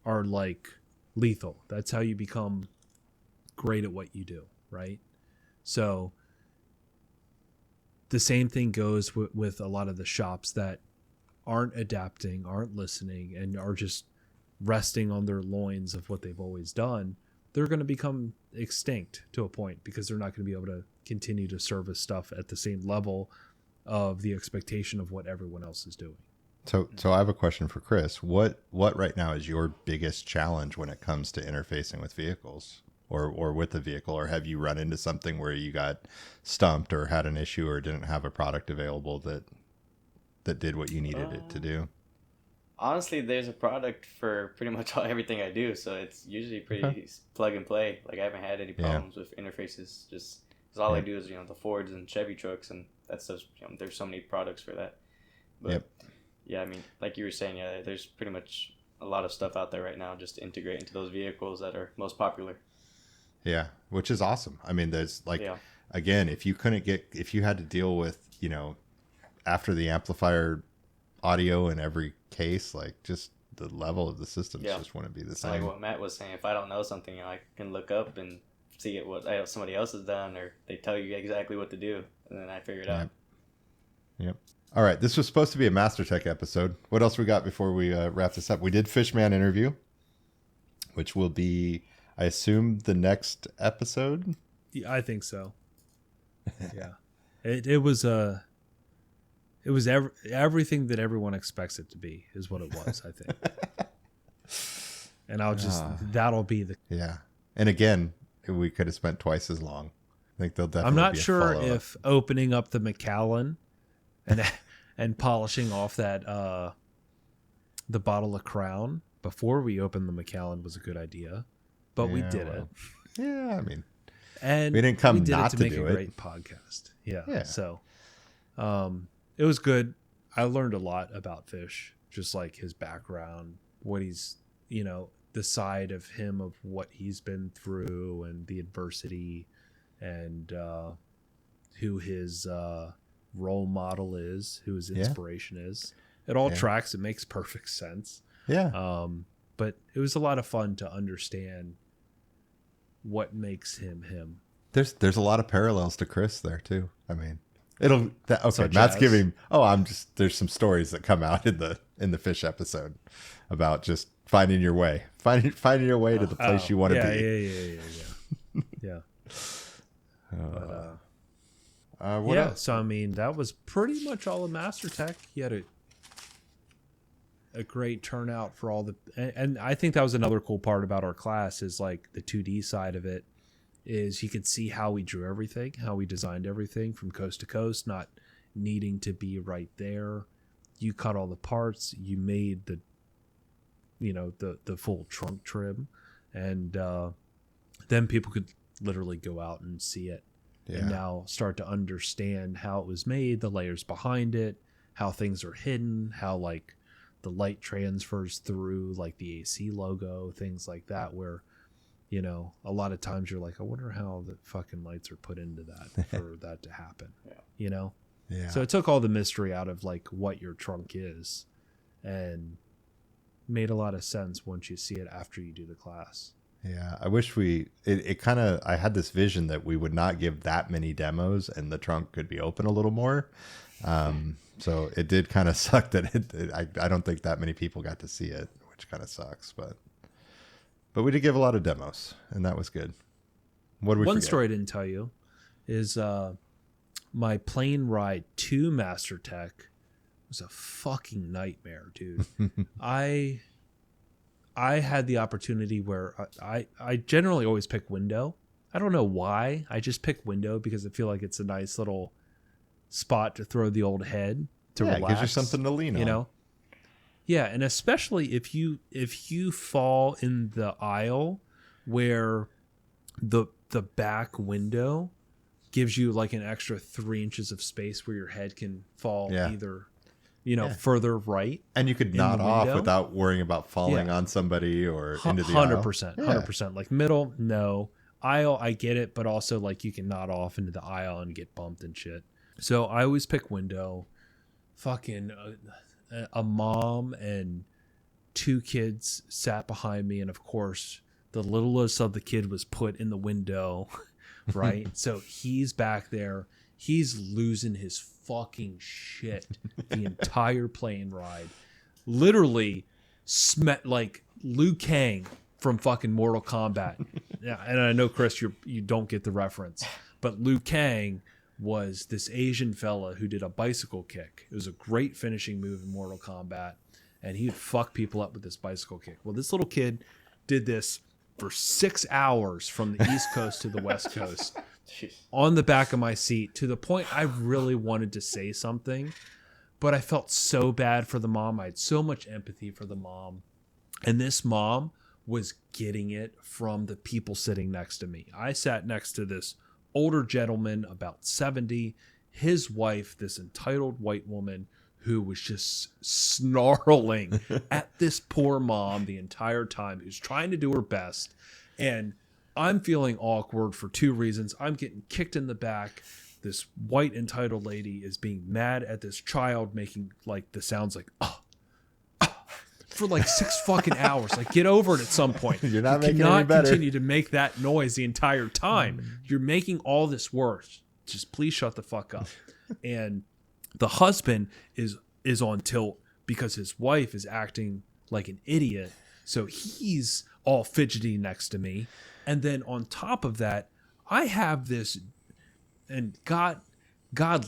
are like lethal. That's how you become great at what you do, right? So the same thing goes with a lot of the shops that aren't adapting, aren't listening, and are just resting on their loins of what they've always done. They're going to become extinct to a point because they're not going to be able to continue to service stuff at the same level of the expectation of what everyone else is doing. So I have a question for Chris. What right now is your biggest challenge when it comes to interfacing with vehicles or with the vehicle? Or have you run into something where you got stumped or had an issue or didn't have a product available that did what you needed it to do? Honestly, there's a product for pretty much everything I do, so it's usually pretty plug and play. Like, I haven't had any problems with interfaces. Just because all I do is the Fords and Chevy trucks, and that's just, there's so many products for that. But yeah, I mean, like you were saying, there's pretty much a lot of stuff out there right now just to integrate into those vehicles that are most popular. Yeah, which is awesome. I mean, there's again, if you had to deal with, after the amplifier audio in every case, like, just the level of the systems just wouldn't be the same. Like what Matt was saying, if I don't know something, I can look up and see what somebody else has done, or they tell you exactly what to do, and then I figure it out. Yep. All right, this was supposed to be a MasterTech episode. What else we got before we wrap this up? We did Fishman interview, which will be, I assume, the next episode. Yeah, I think so. Yeah, it was everything that everyone expects it to be is what it was, I think. And that'll be the And again, we could have spent twice as long. I think they'll definitely. I'm not sure if opening up the Macallan and polishing off that the bottle of Crown before we opened the Macallan was a good idea, but we did it. Yeah, I mean, and we didn't come we did not it to make do a it. great podcast. Yeah. So, it was good. I learned a lot about Fish, just like his background, what he's, the side of him of what he's been through and the adversity, and who his role model is, who his inspiration is. It all tracks. It makes perfect sense. Yeah. But it was a lot of fun to understand what makes him him. There's a lot of parallels to Chris there too. I mean, Matt's as? giving. There's some stories that come out in the Fish episode about just finding your way, finding your way to the place you want to be. Yeah. What else? So I mean, that was pretty much all of MasterTech. He had a great turnout for all and I think that was another cool part about our class is like the 2D side of it is you could see how we drew everything, how we designed everything from coast to coast, not needing to be right there. You cut all the parts, you made the full trunk trim, and then people could literally go out and see it and now start to understand how it was made, the layers behind it, how things are hidden, how like the light transfers through like the AC logo, things like that, where a lot of times you're like, I wonder how the fucking lights are put into that for that to happen. Yeah. So it took all the mystery out of like what your trunk is, and made a lot of sense once you see it after you do the class. Yeah, I wish I had this vision that we would not give that many demos and the trunk could be open a little more. So it did kind of suck that I don't think that many people got to see it, which kind of sucks, but we did give a lot of demos and that was good. What did we One forget? story I didn't tell you is my plane ride to MasterTech was a fucking nightmare, dude. I had the opportunity where I generally always pick window. I don't know why. I just pick window because I feel like it's a nice little spot to throw the old head to relax. It gives you something to lean on. Yeah, and especially if you fall in the aisle where the back window gives you like an extra 3 inches of space where your head can fall either further right, and you could nod off without worrying about falling on somebody or into the aisle. 100%. Like middle, no. Aisle, I get it, but also like you can nod off into the aisle and get bumped and shit. So I always pick window. Fucking a mom and 2 kids sat behind me, and of course the littlest of the kid was put in the window, right? So he's back there. He's losing his fucking shit the entire plane ride. Literally, like Liu Kang from fucking Mortal Kombat. Yeah, and I know, Chris, you don't get the reference, but Liu Kang was this Asian fella who did a bicycle kick. It was a great finishing move in Mortal Kombat, and he would fuck people up with this bicycle kick. Well, this little kid did this for 6 hours from the East Coast to the West Coast on the back of my seat, to the point I really wanted to say something, but I felt so bad for the mom. I had so much empathy for the mom. And this mom was getting it from the people sitting next to me. I sat next to this older gentleman, about 70, his wife, this entitled white woman who was just snarling at this poor mom the entire time, who's trying to do her best. And I'm feeling awkward for 2 reasons. I'm getting kicked in the back. This white entitled lady is being mad at this child, making like the sounds like, for like 6 fucking hours. Like, get over it at some point. You're not you making it cannot any better. continue to make that noise the entire time. You're making all this worse. Just please shut the fuck up. And the husband is on tilt because his wife is acting like an idiot. So he's all fidgety next to me. And then on top of that, I have this, and God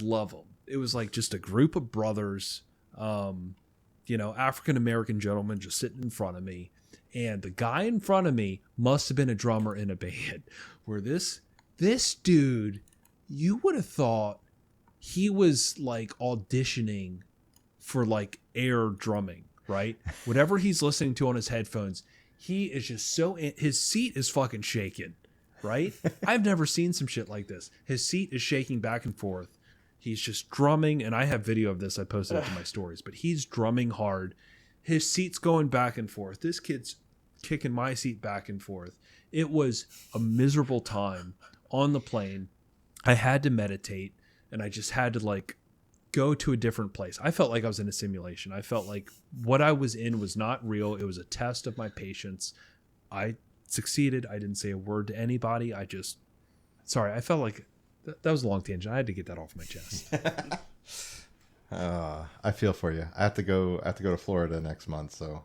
love them. It was like just a group of brothers, African-American gentlemen just sitting in front of me. And the guy in front of me must have been a drummer in a band, where this dude, you would have thought he was like auditioning for like air drumming, right? Whatever he's listening to on his headphones, he is just his seat is fucking shaking, right? I've never seen some shit like this. His seat is shaking back and forth. He's just drumming, and I have video of this. I posted it to my stories, but he's drumming hard. His seat's going back and forth. This kid's kicking my seat back and forth. It was a miserable time on the plane. I had to meditate, and I just had to like go to a different place. I felt like I was in a simulation. I felt like what I was in was not real. It was a test of my patience. I succeeded. I didn't say a word to anybody. I felt like that was a long tangent. I had to get that off my chest. I feel for you. I have to go to Florida next month, so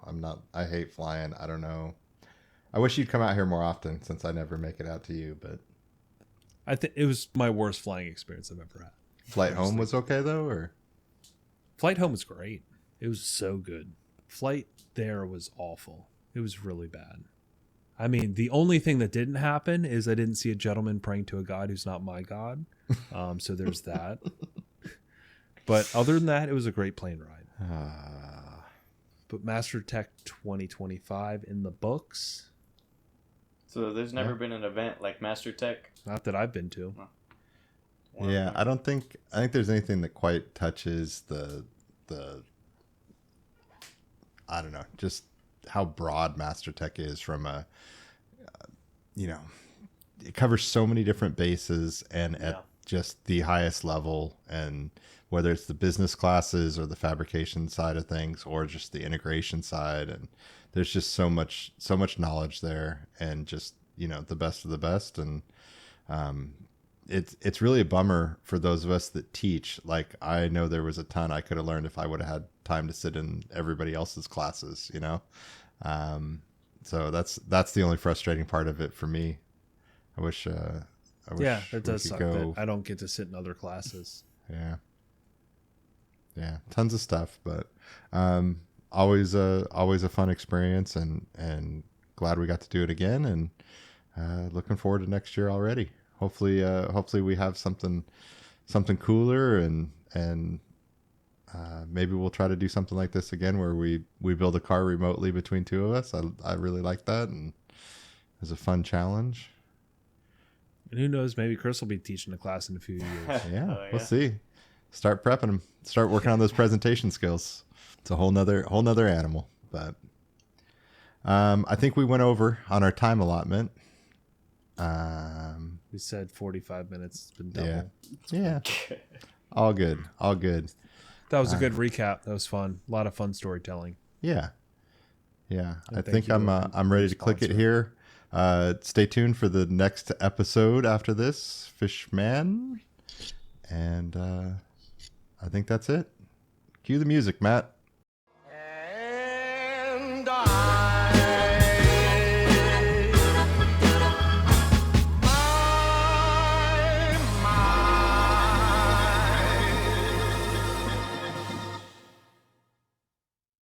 I hate flying. I don't know. I wish you'd come out here more often, since I never make it out to you, but I think it was my worst flying experience I've ever had. Flight home was okay though, or? Flight home was great. It was so good. Flight there was awful. It was really bad. I mean, the only thing that didn't happen is I didn't see a gentleman praying to a God who's not my God. So there's that. But other than that, it was a great plane ride. But MasterTech 2025 in the books. So there's never been an event like MasterTech? Not that I've been to. Yeah, I think there's anything that quite touches the I don't know, just how broad MasterTech is from it covers so many different bases and at just the highest level, and whether it's the business classes or the fabrication side of things or just the integration side, and there's just so much knowledge there, and just, the best of the best. And it's really a bummer for those of us that teach. Like, I know there was a ton I could have learned if I would have had time to sit in everybody else's classes, so that's the only frustrating part of it for me. I wish that does suck that I don't get to sit in other classes. Yeah, tons of stuff, but always a fun experience, and glad we got to do it again, and looking forward to next year already. Hopefully we have something cooler, and maybe we'll try to do something like this again, where we build a car remotely between two of us. I really like that, and it was a fun challenge. And who knows, maybe Chris will be teaching a class in a few years. We'll see. Start prepping them. Start working on those presentation skills. It's a whole nother animal. But I think we went over on our time allotment. We said 45 minutes. It's been double. Yeah. All good. That was a good recap. That was fun. A lot of fun storytelling. Yeah. I think I'm ready to click it here. Stay tuned for the next episode after this, Fishman. And I think that's it. Cue the music, Matt.